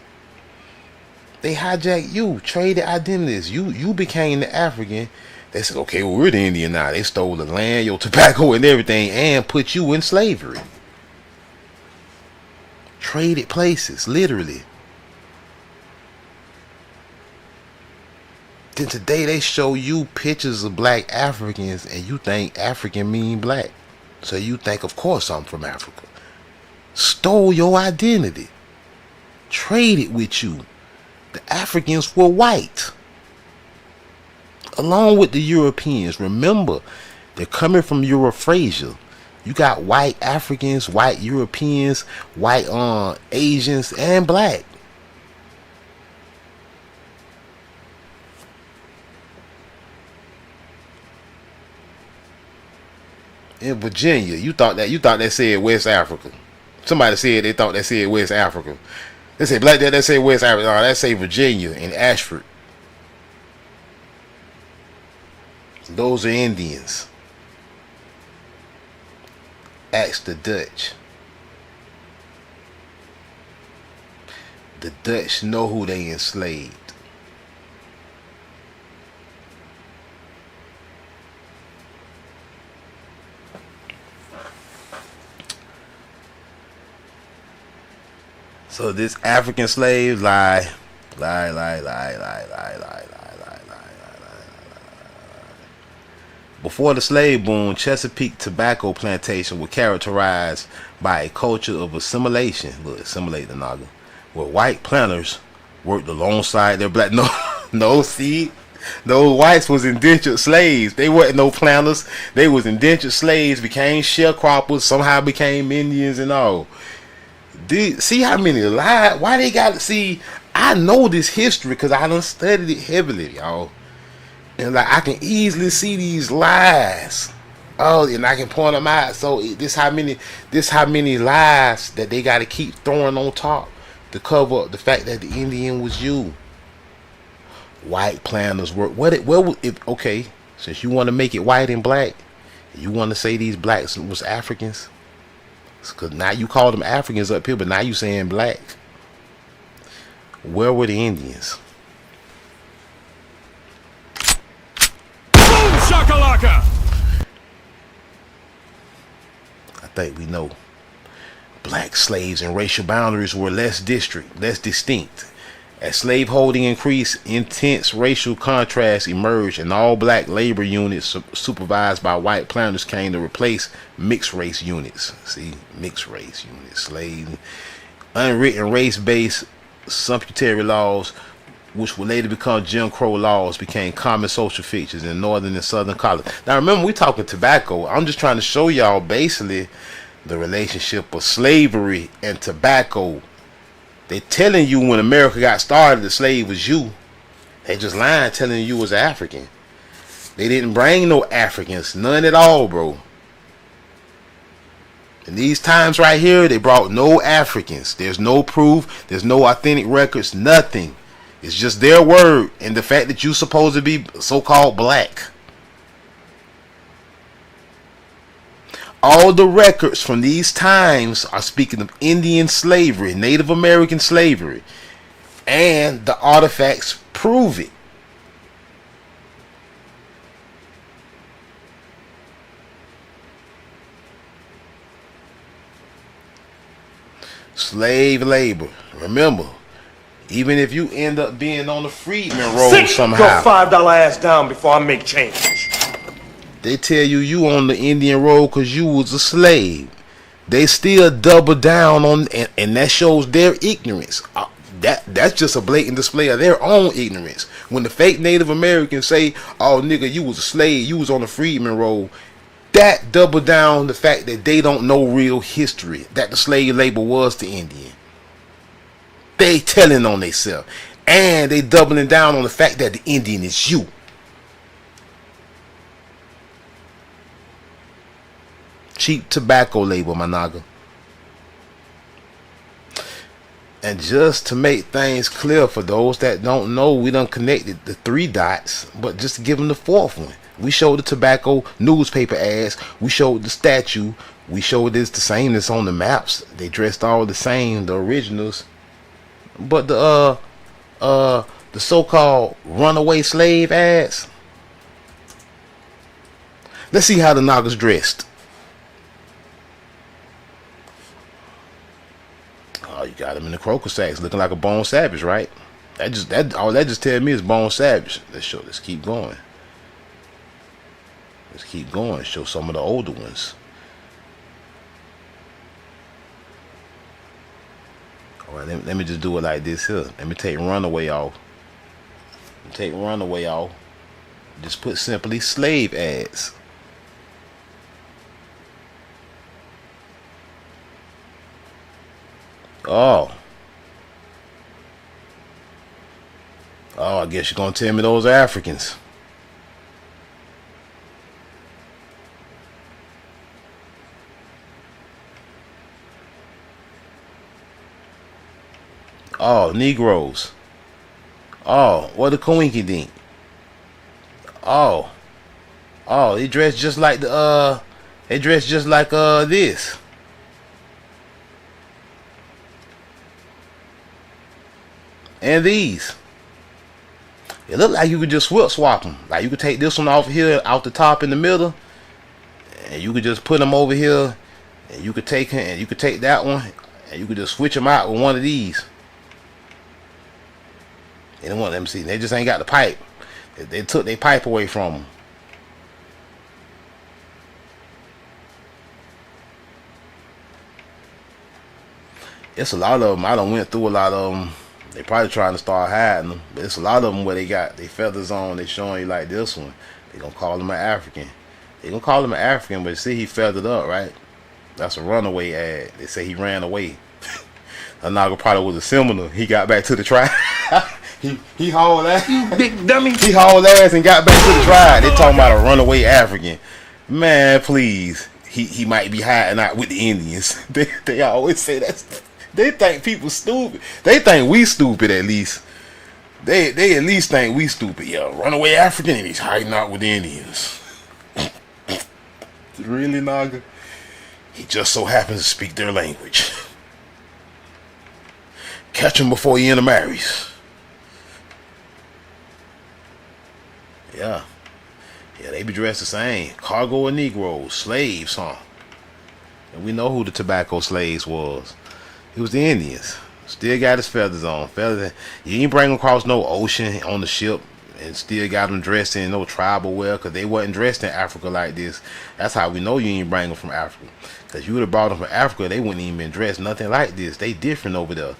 They hijacked you, traded identities. You became the African. They said, okay, well, we're the Indian now. They stole the land, your tobacco and everything, and put you in slavery. Traded places, literally. Then today they show you pictures of black Africans and you think African mean black. So you think, of course I'm from Africa. Stole your identity. Traded with you. The Africans were white, along with the Europeans. Remember, they're coming from Eurasia. You got white Africans, white Europeans, white Asians, and black. In Virginia, you thought that said West Africa. Somebody said they thought that said West Africa. They say black, that say West Africa. No, that say Virginia and Ashford. Those are Indians. Ask the Dutch. The Dutch know who they enslaved. So this African slave lie. Before the slave boom, Chesapeake tobacco plantation were characterized by a culture of assimilation. Look, assimilate the Naga, where white planters worked alongside their black. No, see, those whites was indentured slaves. They wasn't no planters. They was indentured slaves. Became sharecroppers. Somehow became Indians and all. See how many lies? Why they got to see? I know this history because I done studied it heavily, y'all. And like I can easily see these lies. Oh, and I can point them out. So this how many lies that they got to keep throwing on top to cover up the fact that the Indian was you. White planters work. Okay, since you want to make it white and black, you want to say these blacks was Africans. Because now you call them Africans up here, but now you saying black. Where were the Indians? Boom shakalaka! I think we know. Black slaves and racial boundaries were less distinct. As slaveholding increased, intense racial contrasts emerged, and all black labor units supervised by white planters came to replace mixed race units. See, mixed race units, slave, unwritten race-based sumptuary laws, which would later become Jim Crow laws, became common social features in northern and southern colonies. Now, remember, we talking tobacco. I'm just trying to show y'all basically the relationship of slavery and tobacco. They telling you when America got started, the slave was you. They just lying, telling you was African. They didn't bring no Africans, none at all, bro. In these times right here, they brought no Africans. There's no proof. There's no authentic records. Nothing. It's just their word and the fact that you supposed to be so-called black. All the records from these times are speaking of Indian slavery, Native American slavery, and the artifacts prove it. Slave labor. Remember, even if you end up being on the freedman roll somehow. Sit your $5 ass down before I make change. They tell you on the Indian road because you was a slave. They still double down on, and that shows their ignorance. That's just a blatant display of their own ignorance. When the fake Native Americans say, "Oh, nigga, you was a slave, you was on the freedman road," that double down the fact that they don't know real history. That the slave labor was the Indian. They telling on themselves, and they doubling down on the fact that the Indian is you. Cheap tobacco label, my naga. And just to make things clear for those that don't know, we done connected the 3 dots, but just to give them the 4th one. We showed the tobacco newspaper ads. We showed the statue. We showed it's the same that's on the maps. They dressed all the same, the originals. But the so-called runaway slave ads. Let's see how the Nagas dressed. Oh, you got him in the croaker sacks, looking like a Bone Savage, right? All that just tell me is Bone Savage. Let's keep going. Let's keep going. Show some of the older ones. Alright, let me just do it like this here. Let me take Runaway off. Take Runaway off. Just put simply slave ads. Oh, I guess you're gonna tell me those are Africans. Oh, Negroes. Oh, what a coinky dink. Oh, they dress just like they dress just like this. And these. It look like you could just swap them. Like you could take this one off here, out the top in the middle, and you could just put them over here, and you could take that one, and you could just switch them out with one of these. They don't want them to see. They just ain't got the pipe. They took their pipe away from them. It's a lot of them. I done went through a lot of them. They probably trying to start hiding them, but it's a lot of them where they got their feathers on. They showing you like this one. They gonna call him an African. They gonna call him an African, but see he feathered up, right? That's a Runaway ad. They say he ran away. Anaga probably was a similar. He got back to the tribe. he hauled ass. You big dummy. He hauled ass and got back to the tribe. They talking about a runaway African. Man, please. He might be hiding out with the Indians. They always say that. They think people stupid. They think we stupid at least. They at least think we stupid. Yeah, runaway African and he's hiding out with the Indians. Really, Naga? He just so happens to speak their language. Catch him before he intermarries. Yeah. Yeah, they be dressed the same. Cargo and Negroes. Slaves, huh? And we know who the tobacco slaves was. It was the Indians. Still got his feathers on. Feathers. You ain't bring them across no ocean on the ship and still got them dressed in no tribal wear because they wasn't dressed in Africa like this. That's how we know you ain't bring them from Africa. Because you would have brought them from Africa, they wouldn't even been dressed nothing like this. They different over there.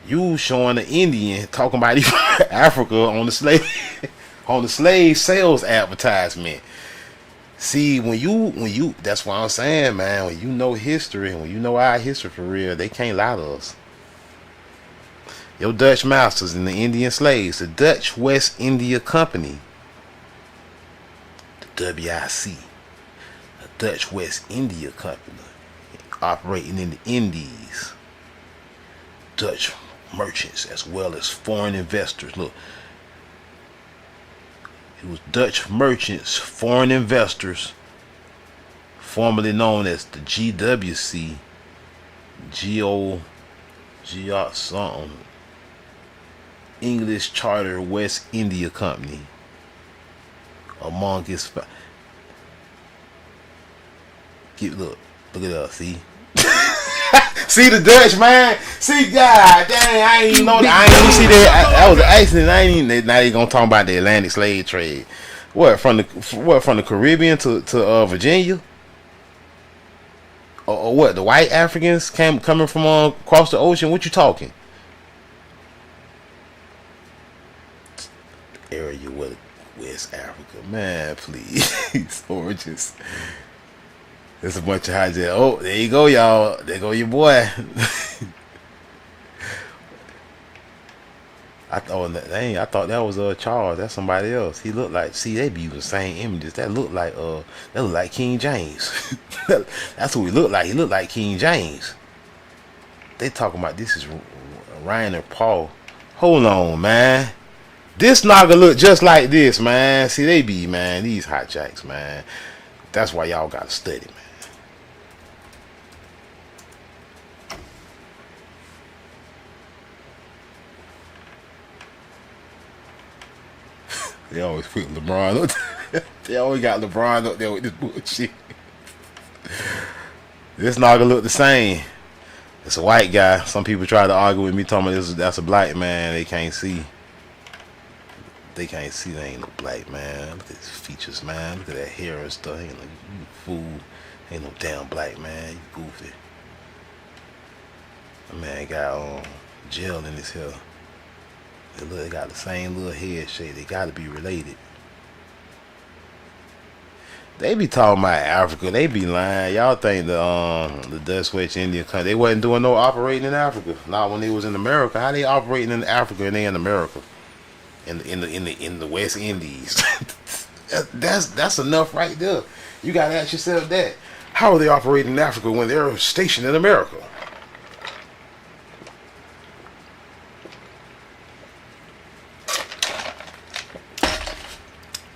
You showing the Indian talking about he from Africa on the slave sales advertisement. See, when you that's what I'm saying, man. When you know history, when you know our history for real, they can't lie to us. Your Dutch masters and the Indian slaves, the Dutch West India Company, the WIC, the Dutch West India Company, operating in the Indies. Dutch merchants as well as foreign investors. Look. It was Dutch merchants, foreign investors, formerly known as the GWC, something, English Charter West India Company, among his. Look at us, see. See the Dutch, man. See, God dang, I ain't even know that. I ain't even see that. That was an accident. I ain't even. Now they gonna talk about the Atlantic slave trade. What from the Caribbean to Virginia? Or what? The white Africans coming from across the ocean. What you talking? Area with West Africa, man. Please, origins. There's a bunch of hijacks. Oh, there you go, y'all. There go your boy. I thought that was Charles. That's somebody else. He looked like. See, they be using the same images. That looked like King James. That's who he looked like. He looked like King James. They talking about this is Ryan and Paul. Hold on, man. This Naga look just like this, man. See, they be, man. These hot jacks, man. That's why y'all gotta study, man. They always put LeBron up. They always got LeBron up there with this bullshit. This Naga look the same. It's a white guy. Some people try to argue with me, talking about that's a black man. They can't see. They can't see. They ain't no black man. Look at his features, man. Look at that hair and stuff. Ain't no you fool. Ain't no damn black man. You goofy. That man got gel in his hair. They got the same little head shape. They gotta be related. They be talking about Africa. They be lying. Y'all think the Dutch West India country, they wasn't doing no operating in Africa. Not when they was in America. How they operating in Africa and they in America? In the West Indies. that's enough right there. You gotta ask yourself that. How are they operating in Africa when they're stationed in America?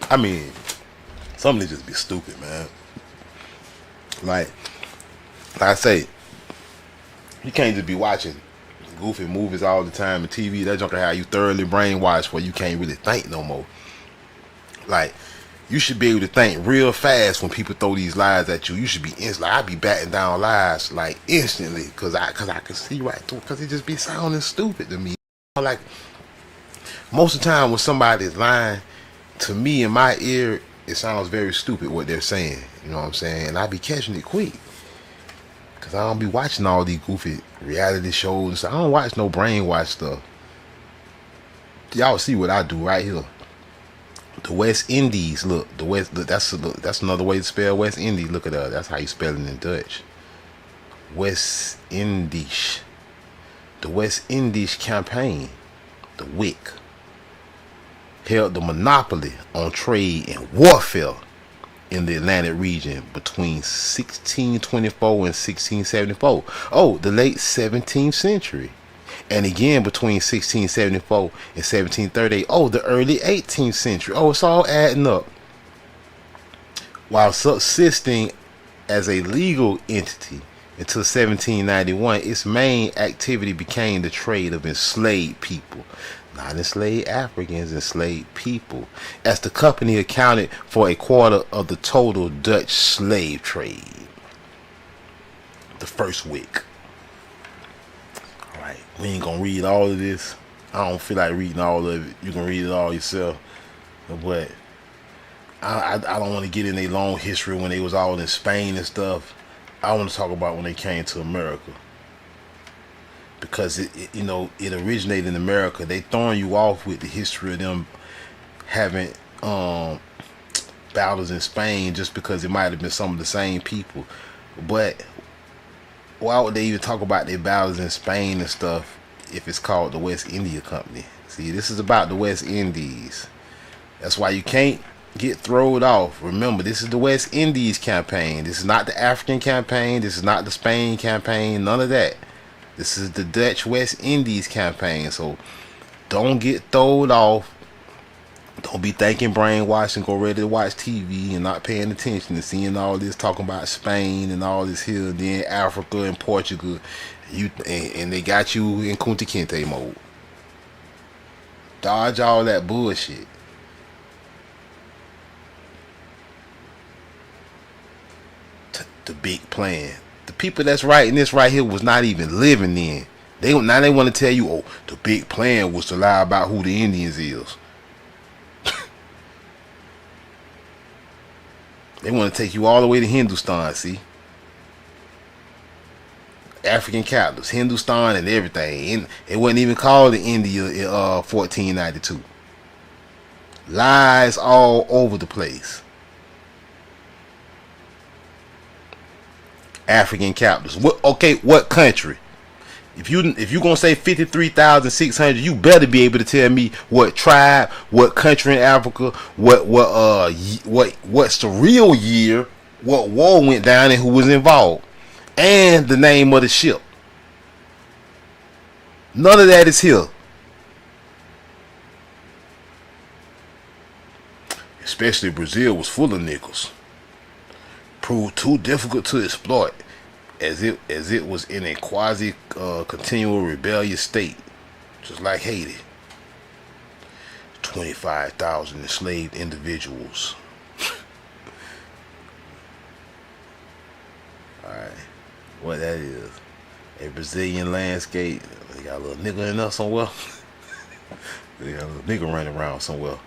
I mean, some of these just be stupid, man. Like I say, you can't just be watching goofy movies all the time and TV. That junk will have you thoroughly brainwashed where you can't really think no more. Like, you should be able to think real fast when people throw these lies at you. You should be like, I be batting down lies like instantly, cause I can see right through, cause it just be sounding stupid to me. Like, most of the time when somebody's lying to me in my ear, it sounds very stupid what they're saying. You know what I'm saying? And I be catching it quick, cause I don't be watching all these goofy reality shows and stuff. I don't watch no brainwash stuff. Y'all see what I do right here. The West Indies, look, that's another way to spell West Indies. Look at that. That's how you spell it in Dutch. West Indies. The West Indies campaign, the WIC, held the monopoly on trade and warfare in the Atlantic region between 1624 and 1674. Oh, the late 17th century. And again between 1674 and 1738. Oh, the early 18th century. Oh, it's all adding up. While subsisting as a legal entity until 1791, its main activity became the trade of enslaved people. Not enslaved Africans, enslaved people. As the company accounted for a quarter of the total Dutch slave trade. The first WIC. Alright, we ain't gonna read all of this. I don't feel like reading all of it. You can read it all yourself. But I don't want to get in a long history when they was all in Spain and stuff. I want to talk about when they came to America. Because it originated in America. They throwing you off with the history of them having battles in Spain just because it might have been some of the same people. But why would they even talk about their battles in Spain and stuff if it's called the West India Company? See, this is about the West Indies. That's why you can't get thrown off. Remember, this is the West Indies campaign. This is not the African campaign. This is not the Spain campaign. None of that. This is the Dutch West Indies campaign. So don't get thrown off. Don't be thinking brainwash and go ready to watch TV and not paying attention and seeing all this talking about Spain and all this here, then Africa and Portugal. And they got you in Kunta Kinte mode. Dodge all that bullshit. The big plan. The people that's writing this right here was not even living then. Now they want to tell you, oh, the big plan was to lie about who the Indians is. They want to take you all the way to Hindustan, see? African captives, Hindustan and everything. It wasn't even called the India in 1492. Lies all over the place. African captives. What country? If you gonna say 53,600, you better be able to tell me what tribe, what country in Africa, what's the real year, what war went down and who was involved, and the name of the ship. None of that is here. Especially Brazil was full of nickels. Proved too difficult to exploit, as it was in a quasi continual rebellious state, just like Haiti. 25,000 enslaved individuals. Alright, what that is? A Brazilian landscape. They got a little nigga in there somewhere. They got a little nigga running around somewhere.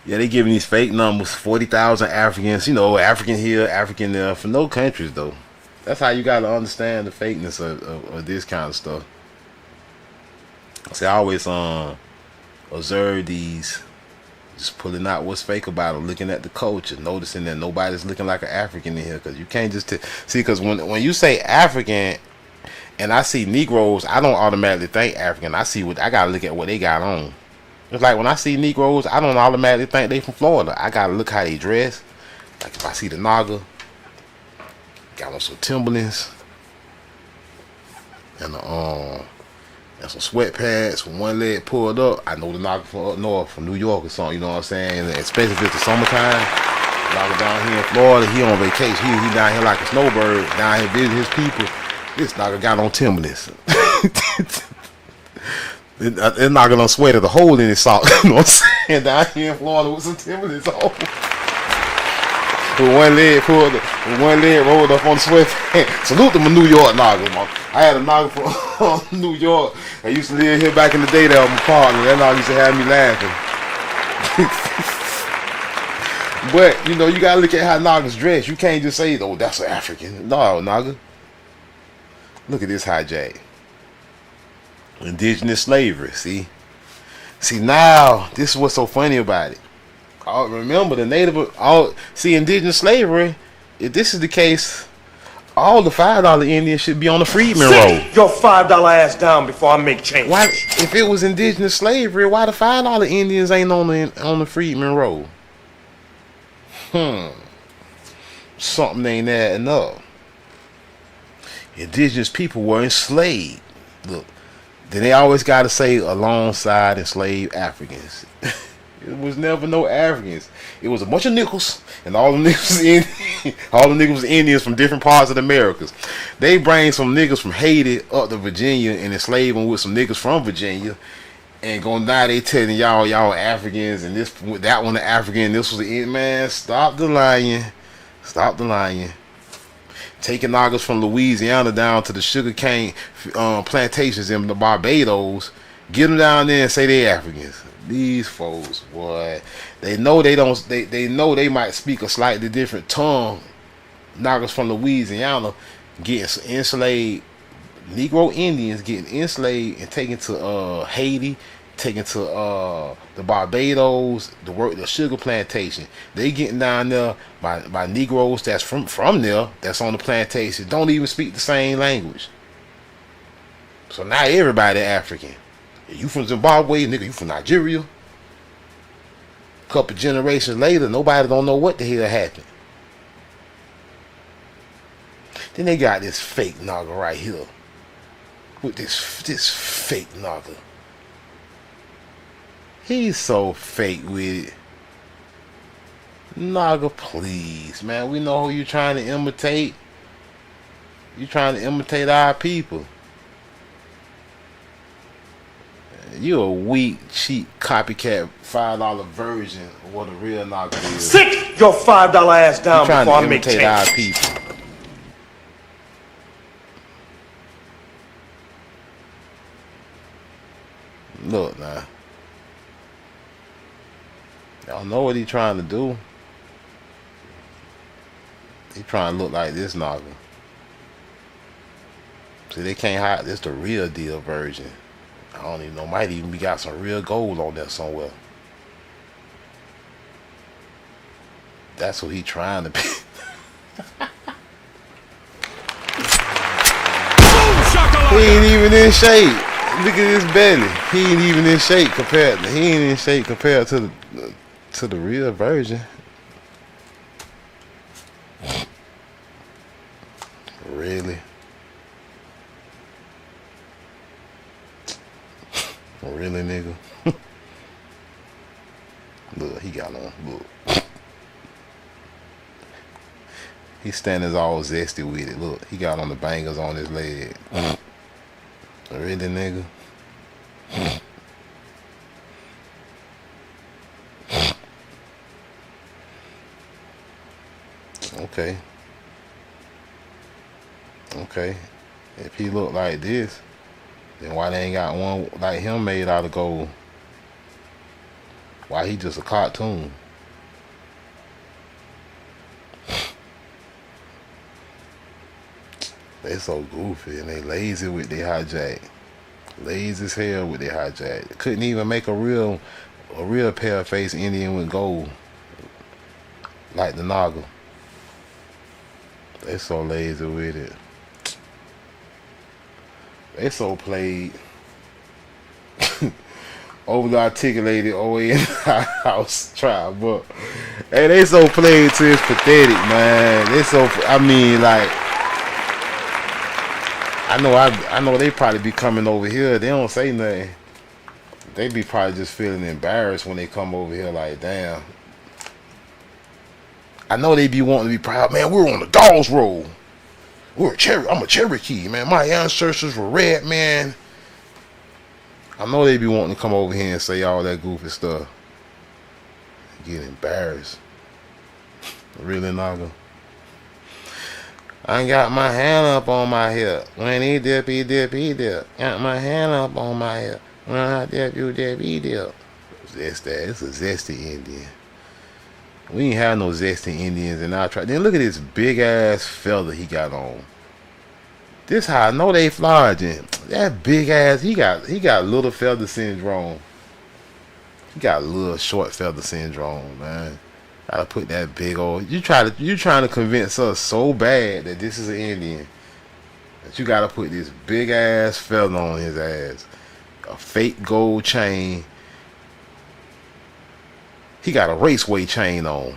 Yeah, they giving these fake numbers, 40,000 Africans, African here, African there, for no countries though. That's how you gotta understand the fakeness of this kind of stuff. See, I always observe these, just pulling out what's fake about them, looking at the culture, noticing that nobody's looking like an African in here, because you can't just see. Because when you say African, and I see Negroes, I don't automatically think African. I gotta look at what they got on. It's like when I see Negroes, I don't automatically think they from Florida. I gotta look how they dress. Like if I see the Naga, got on some Timberlands and some sweatpants with one leg pulled up, I know the Naga from up north, from New York or something. You know what I'm saying? And especially if it's the summertime. Naga down here in Florida, he on vacation. He down here like a snowbird, down here visiting his people. This Naga got on Timberlands. It's not gonna sweat at a hole in his sock. You know what I'm saying? Down here in Florida with some Timberlands on. With one leg pulled, with one leg rolled up on the sweatpants. Salute to my New York Naga, man. I had a Naga from New York. I used to live here back in the day. That was my partner. That Naga used to have me laughing. But you know, you gotta look at how Nagas dress. You can't just say, "Oh, that's an African." No, Naga. Look at this hijack. Indigenous slavery. See now, this is what's so funny about it. Remember the indigenous slavery. If this is the case, all the $5 Indians should be on the freedman roll. Sit your $5 ass down before I make change. Why, if it was indigenous slavery, why the $5 Indians ain't on the freedman roll? Something ain't adding up. Indigenous people were enslaved. Look, then they always got to say alongside enslaved Africans. It was never no Africans. It was a bunch of nickels, and all the niggas was Indians from different parts of the Americas. They bring some niggas from Haiti up to Virginia and enslave them with some niggas from Virginia, and now they telling y'all Africans, and that one the African, this was the man. Stop the lying. Stop the lying. Taking Nagas from Louisiana down to the sugarcane plantations in the Barbados, get them down there and say they Africans. These folks, boy, they know they don't. They know they might speak a slightly different tongue. Nagas from Louisiana getting enslaved, Negro Indians getting enslaved and taken to Haiti, taken to the Barbados, the sugar plantation. They getting down there by Negroes that's from there, that's on the plantation, don't even speak the same language. So now everybody African. You from Zimbabwe, nigga, you from Nigeria. Couple generations later, nobody don't know what the hell happened. Then they got this fake Naga right here. With this fake Naga. He's so fake with it. Naga, please, man. We know who you trying to imitate. You trying to imitate our people. You a weak, cheap, copycat $5 version of what a real Naga is. Sit your $5 ass down trying before to I make imitate our change. people. Look now. Y'all know what he trying to do. He trying to look like this Naga. See, they can't hide this the real deal version. I don't even know. Might even be got some real gold on there somewhere. That's what he trying to be. He ain't even in shape. Look at his belly. He ain't even in shape compared to the real version. Really? Really, nigga? Look, he got on. Look. He's standing all zesty with it. Look, he got on the bangers on his leg. Really, nigga? Okay. Okay. If he look like this, then why they ain't got one like him made out of gold? Why he just a cartoon? They so goofy and they lazy with their hijack. Lazy as hell with their hijack. They couldn't even make a real pale face Indian with gold like the Naga. They so lazy with it. They so played. Overly articulated OA in the house tribe, but hey, they so played to it's pathetic, man. They so, I mean, like, I know they probably be coming over here. They don't say nothing. They be probably just feeling embarrassed when they come over here. Like, damn. I know they be wanting to be proud. Man, we're on the Dawes Road. I'm a Cherokee, man. My ancestors were red, man. I know they be wanting to come over here and say all that goofy stuff. Get embarrassed. Really, Naga? I got my hand up on my hip. When he dip, he dip, he dip. Got my hand up on my hip. When I dip, you dip, he dip. It's that. It's a zesty Indian. We ain't have no zesty Indians in our tribe. Then look at this big ass feather he got on. This how I know they flogging. That big ass, he got little feather syndrome. He got little short feather syndrome, man. Gotta put that big old. You trying to convince us so bad that this is an Indian that you gotta put this big ass feather on his ass, a fake gold chain. He got a raceway chain on.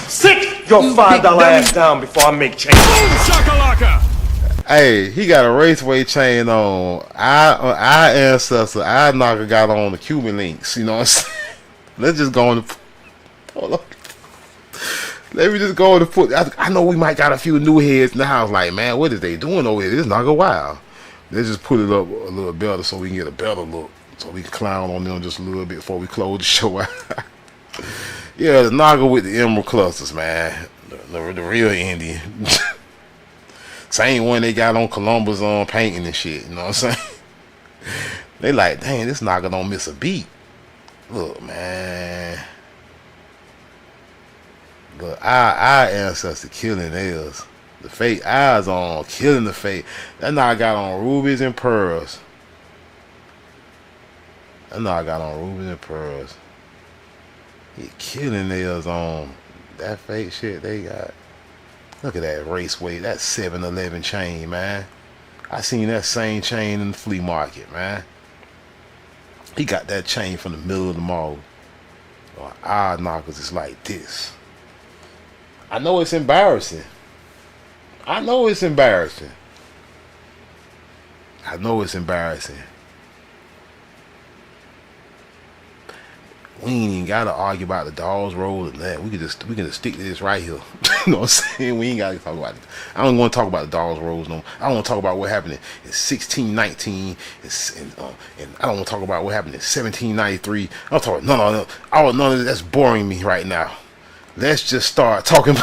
Sit your $5 ass down before I make change. Boom shakalaka! Hey, he got a raceway chain on. Our ancestor, our Naga got on the Cuban links. You know what I'm saying? Let's just go on the. Hold on. Let me just go on the foot. I know we might got a few new heads in the house. Like, man, what is they doing over here? This Naga wild. Let's just put it up a little better so we can get a better look. So we can clown on them just a little bit before we close the show out. Yeah, the Naga with the emerald clusters, man. The real Indian. Same one they got on Columbus on painting and shit. You know what I'm saying? They like, dang, this Naga don't miss a beat. Look, man. Look, our ancestor killing theirs. The fake eyes on, killing the fake. That Naga got on rubies and pearls. That Naga got on rubies and pearls. He killing theirs on that fake shit they got. Look at that raceway, that 7-Eleven chain, man. I seen that same chain in the flea market, man. He got that chain from the middle of the mall. Our knockers is like this. I know it's embarrassing. I know it's embarrassing. I know it's embarrassing. We ain't even gotta argue about the Dawes Road and that. We can just stick to this right here. You know what I'm saying? We ain't gotta talk about it. I don't want to talk about the Dawes Roads no. I don't want to talk about what happened in 1619 and I don't want to talk about what happened in 1793. I'm talking none of that's boring me right now. Let's just start talking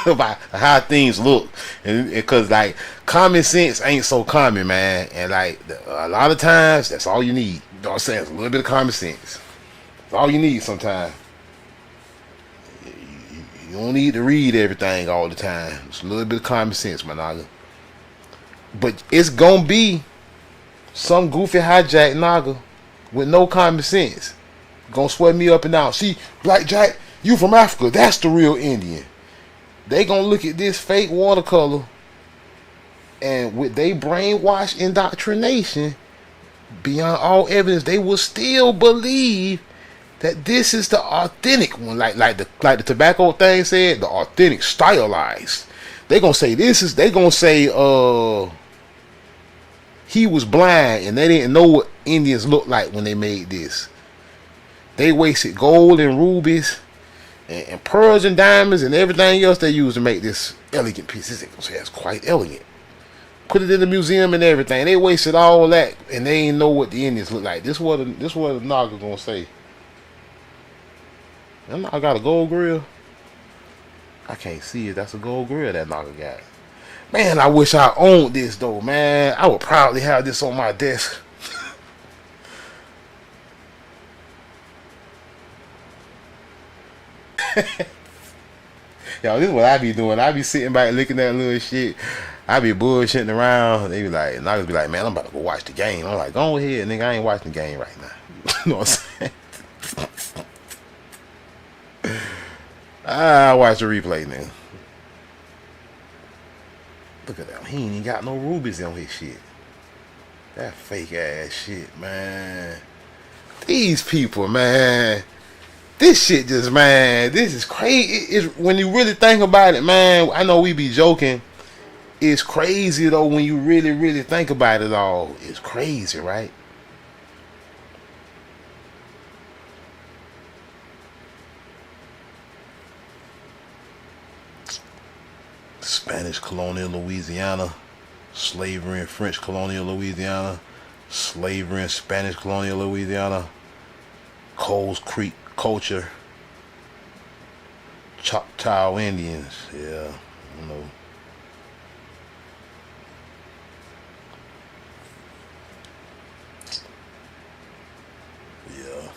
about how things look, and because like common sense ain't so common, man. And like a lot of times, that's all you need. You know what I'm saying? It's a little bit of common sense. That's all you need sometimes. You don't need to read everything all the time. It's a little bit of common sense, my Naga. But it's gonna be some goofy hijack Naga with no common sense gonna sweat me up and down. See, Black Jack, you from Africa. That's the real Indian. They gonna look at this fake watercolor, and with they brainwash indoctrination, beyond all evidence, they will still believe that this is the authentic one, like the tobacco thing said, the authentic stylized. They gonna say this is. They gonna say he was blind and they didn't know what Indians looked like when they made this. They wasted gold and rubies and pearls and diamonds and everything else they used to make this elegant piece. This gonna say that's quite elegant. Put it in the museum and everything. They wasted all that and they didn't know what the Indians look like. This what the Naga gonna say. I got a gold grill. I can't see it. That's a gold grill that Naga got. Man, I wish I owned this though, man. I would proudly have this on my desk. Yo, this is what I be doing. I be sitting back looking at little shit. I be bullshitting around. They be like, niggas be like, man, I'm about to go watch the game. I'm like, go ahead, nigga. I ain't watching the game right now. You know what I'm saying? I watch the replay, nigga. Look at that. He ain't even got no rubies on his shit. That fake ass shit, man. These people, man. This shit just, man, this is crazy. It's, when you really think about it, man, I know we be joking. It's crazy, though, when you really, really think about it all. It's crazy, right? Spanish colonial Louisiana, slavery in French colonial Louisiana, slavery in Spanish colonial Louisiana, Coles Creek culture, Choctaw Indians, yeah, you know. Yeah.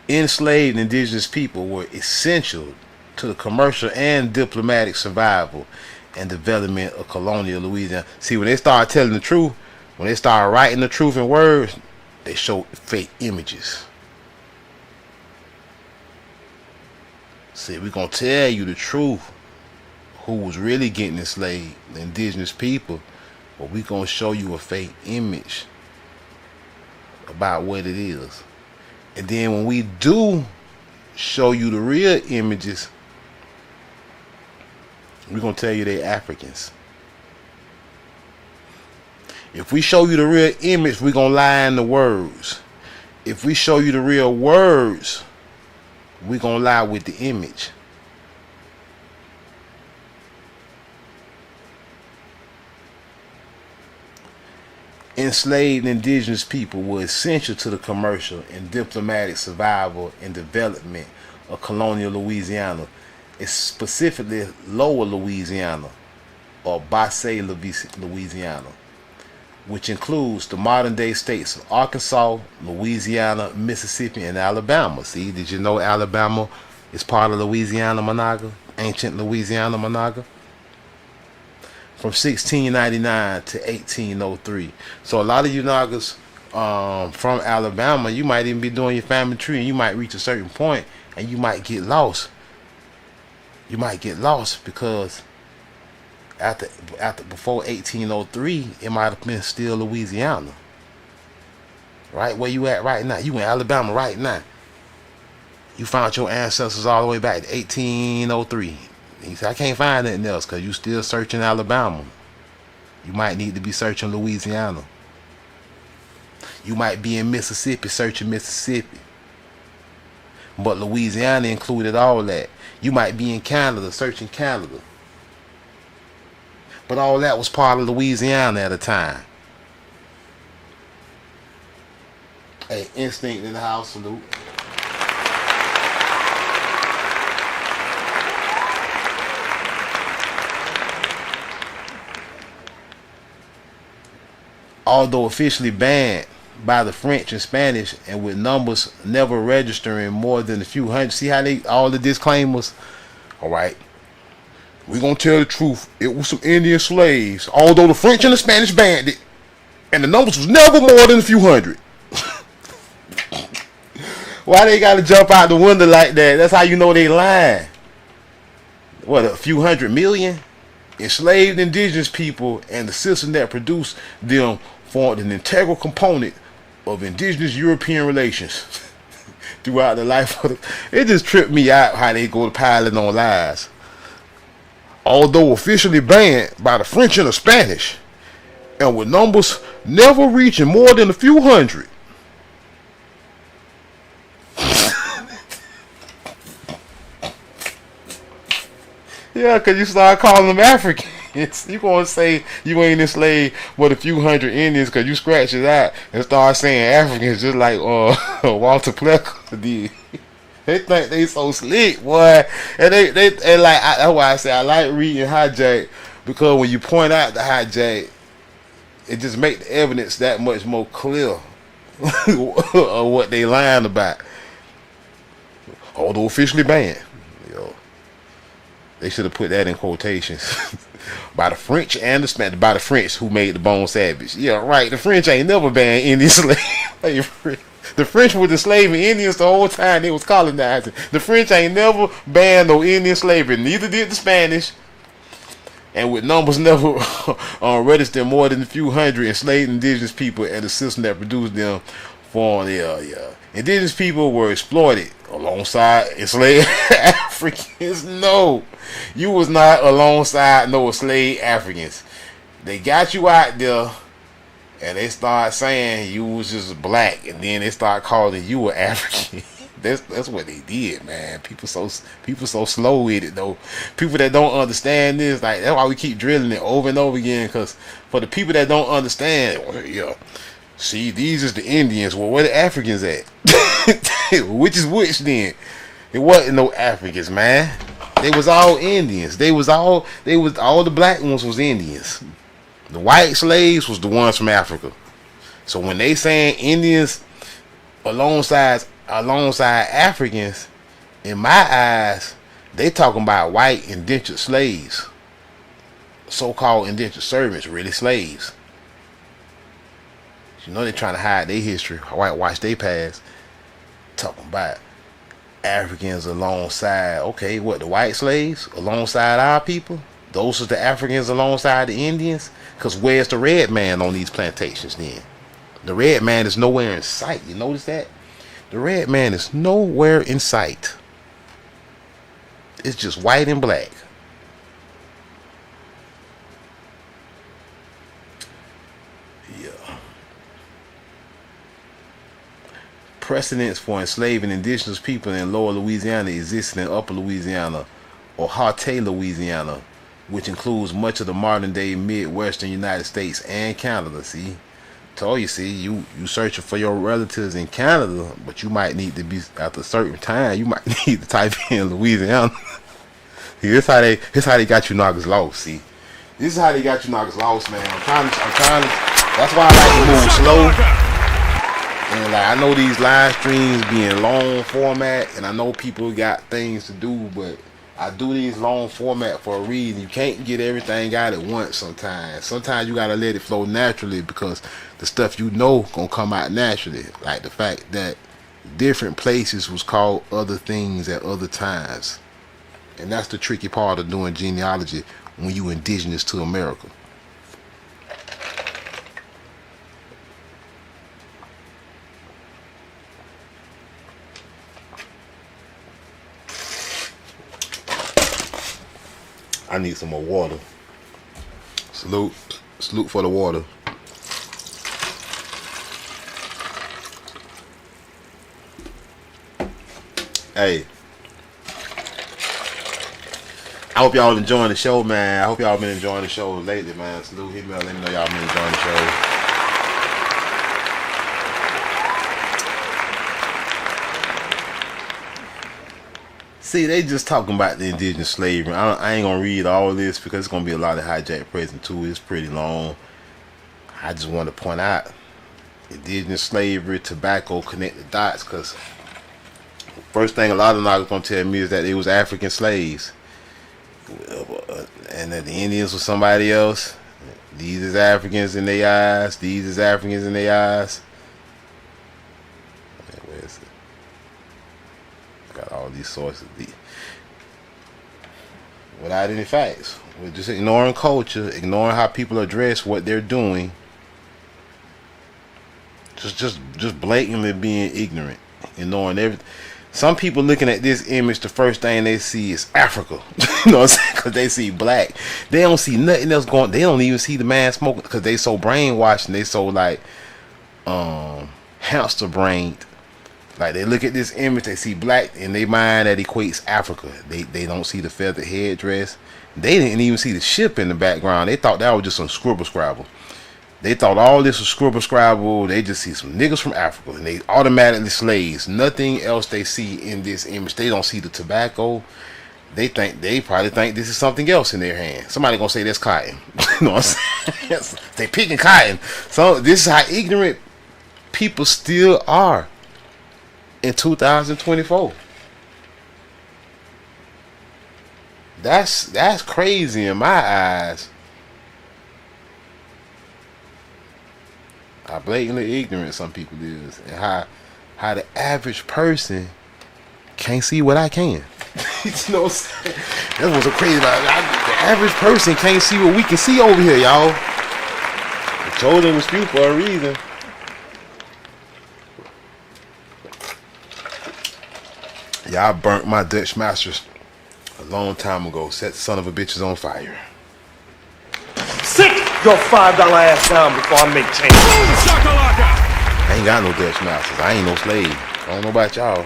Enslaved indigenous people were essential to the commercial and diplomatic survival and development of colonial Louisiana. See, when they start telling the truth, when they start writing the truth in words, they show fake images. See, we're going to tell you the truth, who was really getting enslaved, the indigenous people, but we're going to show you a fake image about what it is. And then when we do show you the real images, we're going to tell you they're Africans. If we show you the real image, we're going to lie in the words. If we show you the real words, we're going to lie with the image. Enslaved indigenous people were essential to the commercial and diplomatic survival and development of colonial Louisiana. It's specifically Lower Louisiana or Basse Louisiana, which includes the modern day states of Arkansas, Louisiana, Mississippi, and Alabama. See, did you know Alabama is part of Louisiana Monaga, ancient Louisiana Monaga? From 1699 to 1803. So a lot of you Nagas from Alabama, you might even be doing your family tree and you might reach a certain point and you might get lost. You might get lost because before 1803, it might have been still Louisiana. Right where you at right now. You in Alabama right now. You found your ancestors all the way back to 1803. He said, I can't find nothing else because you still searching Alabama. You might need to be searching Louisiana. You might be in Mississippi searching Mississippi. But Louisiana included all that. You might be in Canada searching Canada. But all that was part of Louisiana at the time. Hey, Instinct in the house, salute. Although officially banned by the French and Spanish, and with numbers never registering more than a few hundred. See how they, all the disclaimers? Alright. We're going to tell the truth. It was some Indian slaves. Although the French and the Spanish banned it. And the numbers was never more than a few hundred. Why they got to jump out the window like that? That's how you know they lying. What, a few 100 million? Enslaved indigenous people and the system that produced them formed an integral component of indigenous European relations throughout the life of the, it just tripped me out how they go to piling on lies. Although officially banned by the French and the Spanish, and with numbers never reaching more than a few hundred. Yeah, because you start calling them Africans. You going to say you ain't enslaved but a few hundred Indians because you scratch it out and start saying Africans just like Walter Plecker did. They think they so slick, boy. And they like, that's why I say I like reading Hijack, because when you point out the Hijack, it just make the evidence that much more clear of what they lying about. Although officially banned. Yo. They should have put that in quotations. By the French and the Spanish. By the French who made the bone savage. Yeah, right. The French ain't never banned Indian slavery. The French were enslaving Indians the whole time they was colonizing. The French ain't never banned no Indian slavery. Neither did the Spanish. And with numbers never registered more than a few hundred enslaved indigenous people and the system that produced them for the indigenous people were exploited alongside enslaved Africans. No, you was not alongside no enslaved Africans. They got you out there and they start saying you was just black, and then they start calling you an African. That's what they did, man. People so slow with it though. People that don't understand this, like that's why we keep drilling it over and over again. Cause for the people that don't understand, well, yeah, see, these is the Indians. Well, where the Africans at? Which is which then? It wasn't no Africans, man. They was all Indians. All the black ones was Indians. The white slaves was the ones from Africa. So when they saying Indians alongside Africans, in my eyes, they talking about white indentured slaves, so-called indentured servants, really slaves. You know they trying to hide their history, whitewash their past. Talking about Africans alongside, okay, what, the white slaves alongside our people? Those are the Africans alongside the Indians? Because where's the red man on these plantations then? The red man is nowhere in sight. You notice that? The red man is nowhere in sight. It's just white and black. Yeah. Precedents for enslaving indigenous people in lower Louisiana existed in upper Louisiana or Haute Louisiana, which includes much of the modern day Midwestern United States and Canada. See? Told you, see, you searching for your relatives in Canada, but you might need to be, after a certain time, you might need to type in Louisiana. See, this how they got you knockers lost. See, this is how they got you knockers lost, man. I'm trying to. That's why I like to move slow. And like, I know these live streams being long format, and I know people got things to do, but I do these long format for a reason. You can't get everything out at once sometimes. Sometimes you gotta let it flow naturally, because the stuff you know gonna come out naturally. Like the fact that different places was called other things at other times. And that's the tricky part of doing genealogy when you indigenous to America. I need some more water. Salute for the water. Hey, I hope y'all enjoying the show, man. I hope y'all been enjoying the show lately, man. Salute, hit me up, let me know y'all been enjoying the show. See, they just talking about the indigenous slavery. I ain't gonna read all this because it's gonna be a lot of hijack present too. It's pretty long. I just want to point out indigenous slavery, tobacco, connect the dots, because first thing a lot of knockers gonna tell me is that it was African slaves, and that the Indians were somebody else. These is Africans in their eyes. These is Africans in their eyes. Where is it? Got all these sources without any facts. We're just ignoring culture, ignoring how people address what they're doing. Just blatantly being ignorant, ignoring everything. Some people looking at this image, the first thing they see is Africa. You know what I'm saying? Because they see black. They don't see nothing else going. They don't even see the man smoking, because they so brainwashed and they so like hamster brained. Like, they look at this image, they see black, in their mind that equates Africa. They don't see the feathered headdress. They didn't even see the ship in the background. They thought that was just some scribble scrabble. They thought all this was scribble scrabble. They just see some niggas from Africa, and they automatically slaves. Nothing else they see in this image. They don't see the tobacco. They probably think this is something else in their hand. Somebody gonna say that's cotton. You know what I'm saying? They picking cotton. So this is how ignorant people still are in 2024. That's crazy in my eyes. How blatantly ignorant some people is, and how the average person can't see what I can. You know what I'm saying? That's what's so crazy about it. The average person can't see what we can see over here, y'all. The chosen was few for a reason. Y'all burnt my Dutch Masters a long time ago. Set the son of a bitches on fire. Sit your $5 ass down before I make change. Boom shakalaka! I ain't got no Dutch Masters. I ain't no slave. I don't know about y'all.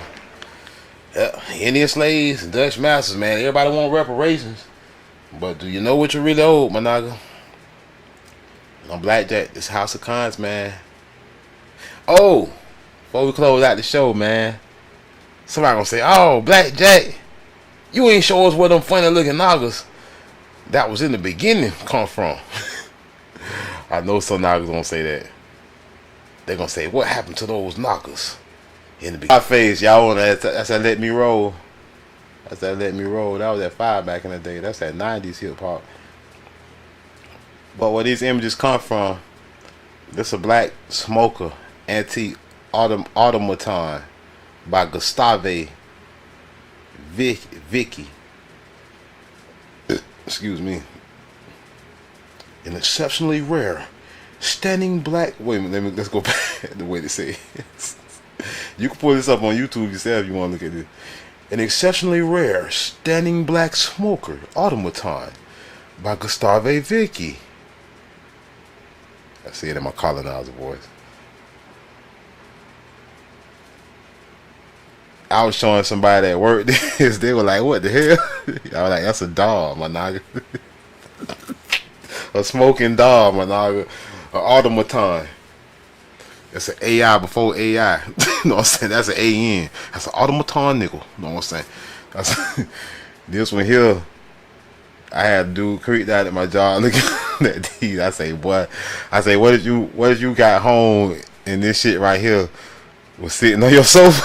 Indian slaves and Dutch Masters, man. Everybody want reparations. But do you know what you really owe, my nigga? I'm Blackjack. This House of Cons, man. Oh, before we close out the show, man. Somebody gonna say, oh, Blackjack, you ain't show us where them funny looking niggas that was in the beginning come from. I know some niggas gonna say that. They're gonna say, what happened to those knockers in the beginning? My face, y'all wanna, that's that Let Me Roll. That's that Let Me Roll. That was that 5 back in the day. That's that 90s hip hop. But where these images come from, this a Black Smoker Antique Automaton by Gustave Vicky. Excuse me. An exceptionally rare, standing black. Wait a minute, let's go back the way they say it. You can pull this up on YouTube yourself if you want to look at it. An exceptionally rare, standing black smoker automaton by Gustave Vicky. I see it in my colonizer voice. I was showing somebody that worked this. They were like, what the hell? I was like, that's a dog, my nigga. A smoking dog, my nigga. An automaton. It's an AI before AI. You know what I'm saying? That's an AN. That's an automaton nickel. You know what I'm saying? That's, this one here, I had a dude creeped out at my job looking at these. I say, boy, what did you got home and this shit right here was sitting on your sofa?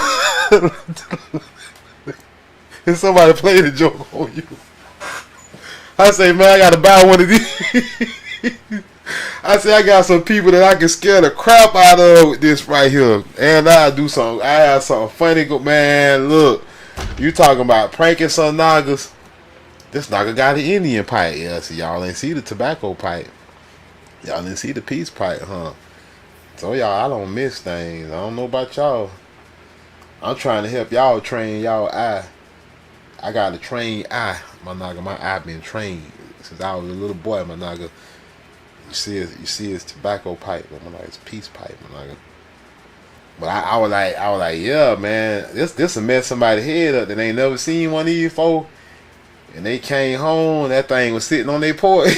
And somebody played a joke on you. I say, man, I gotta buy one of these. I say, I got some people that I can scare the crap out of with this right here. And I have something funny. Man, look, you talking about pranking some niggas. This nigga got an Indian pipe. Yeah, see, y'all ain't see the tobacco pipe. Y'all didn't see the peace pipe, huh? So y'all, I don't miss things. I don't know about y'all. I'm trying to help y'all train y'all eye. I got a trained eye, my nigga. My eye been trained since I was a little boy, my nigga. You see his tobacco pipe, my nigga. It's peace pipe, my nigga. But I was like, yeah, man, this will mess somebody's head up that ain't never seen one of these before. And they came home, that thing was sitting on their porch.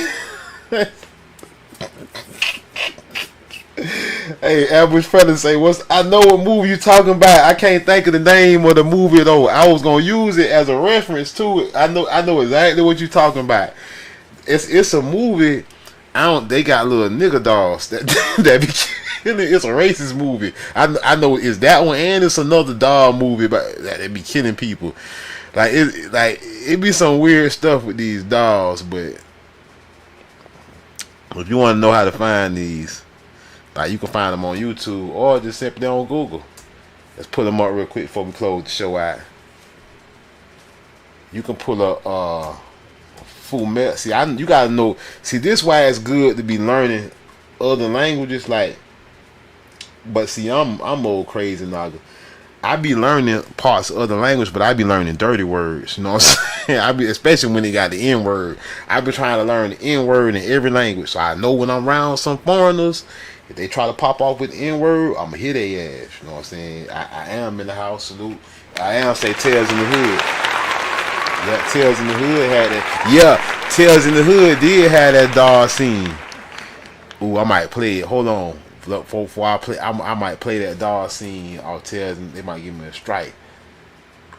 Hey, Ambush Fella say, I know what movie you talking about. I can't think of the name of the movie though. I was gonna use it as a reference to it. I know exactly what you talking about. It's a movie. They got little nigga dolls that be killing. It's a racist movie. I know it's that one, and it's another doll movie that they be killing people. It be some weird stuff with these dolls, but if you want to know how to find these, you can find them on YouTube or just simply on Google. Let's pull them up real quick before we close the show out. You can pull up Fumel. See, you gotta know. See, this why it's good to be learning other languages. But see, I'm old crazy nigga. I be learning parts of other language, but I be learning dirty words. You know what I'm saying? Especially when they got the N word. I be trying to learn the N word in every language, so I know when I'm around some foreigners, if they try to pop off with the N word, I'ma hit their ass. You know what I'm saying? I am in the house. Salute. I am say Tales in the Hood. Yeah, Tales in the Hood had that. Yeah, Tales in the Hood did have that dog scene. Ooh, I might play it. Hold on. Before I play, I might play that dog scene. I'll tell them they might give me a strike.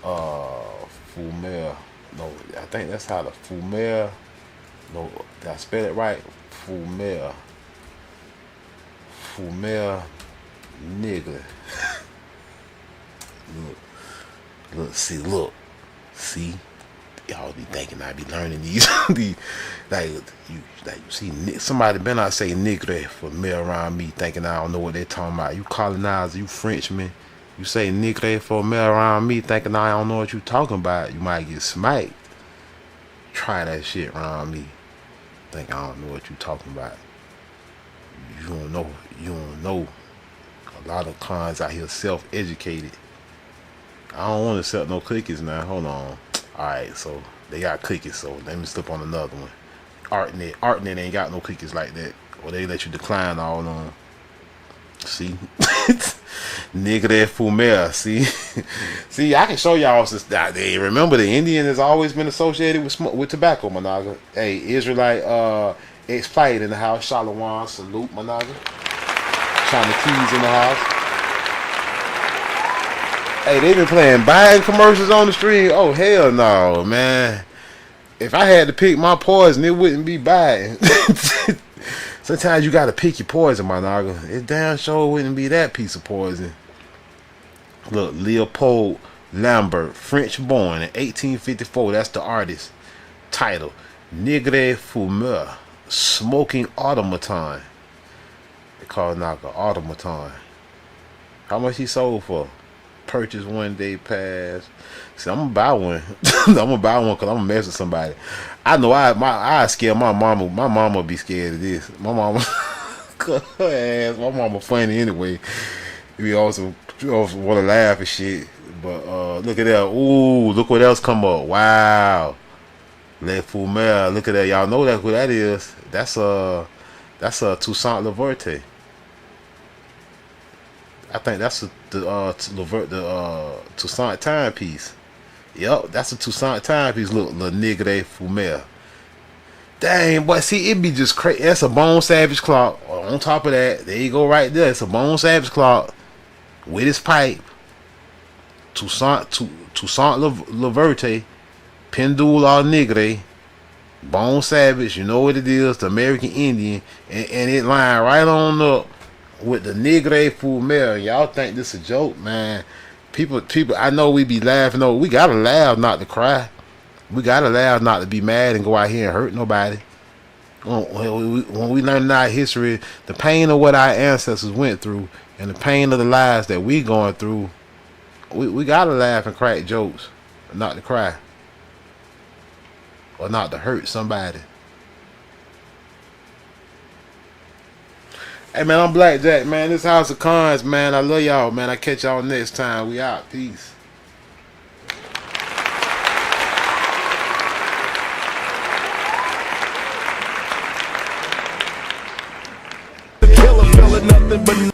Fumel. No, I think that's how the Fumel. No, did I spell it right? Fumel. Fumel nigga. Look. See. y'all be thinking I be learning these, the you see somebody been out say nigre for me around me thinking I don't know what they talking about. You colonizer, you Frenchman, you say nigre for me around me thinking I don't know what you talking about. You might get smacked. Try that shit around me. Think I don't know what you talking about. You don't know. You don't know. A lot of cons out here self-educated. I don't want to sell no cookies now. Hold on. Alright, so they got cookies, so let me slip on another one. Artnet ain't got no cookies like that. Or they let you decline all on. See? Nigga that fumer. See? See, I can show y'all since they remember the Indian has always been associated with tobacco, Managa. Hey, Israelite ex-flight in the house. Shalom, salute, Managa. China Keys in the house. Hey, they been playing Biden commercials on the stream. Oh, hell no, man. If I had to pick my poison, it wouldn't be Biden. Sometimes you gotta pick your poison, my nigga. It damn sure wouldn't be that piece of poison. Look, Leopold Lambert, French born in 1854. That's the artist. Title: Nigre Fumeur, Smoking Automaton. They call it like an automaton. How much he sold for? Purchase one day pass. See, I'm gonna buy one. I'm gonna buy one because I'm gonna mess with somebody. I know I scare my mama. My mama be scared of this. My mama, her ass. My mama funny anyway. We also want to laugh and shit. But look at that. Ooh, look what else come up. Wow. Le Fumeur. Look at that. Y'all know that who that is. That's a Toussaint Louverture. I think that's the Toussaint timepiece. Yup, that's a Toussaint timepiece. Look, Le Nigre Fumeur. Dang, boy, see, it be just crazy. That's a Bone Savage clock. On top of that, there you go right there. It's a Bone Savage clock with his pipe. Toussaint Louverture, Pendule au Nigre, Bone Savage. You know what it is, the American Indian, and it line right on up with the Nigre Fumeur. Y'all think this a joke, man? People, I know we be laughing. No, we gotta laugh, not to cry. We gotta laugh, not to be mad and go out here and hurt nobody. When we learn our history, the pain of what our ancestors went through, and the pain of the lives that we going through, we gotta laugh and crack jokes, not to cry, or not to hurt somebody. Hey man, I'm Blackjack, man. This House of Cons, man. I love y'all, man. I catch y'all next time. We out. Peace. The killer feeling nothing but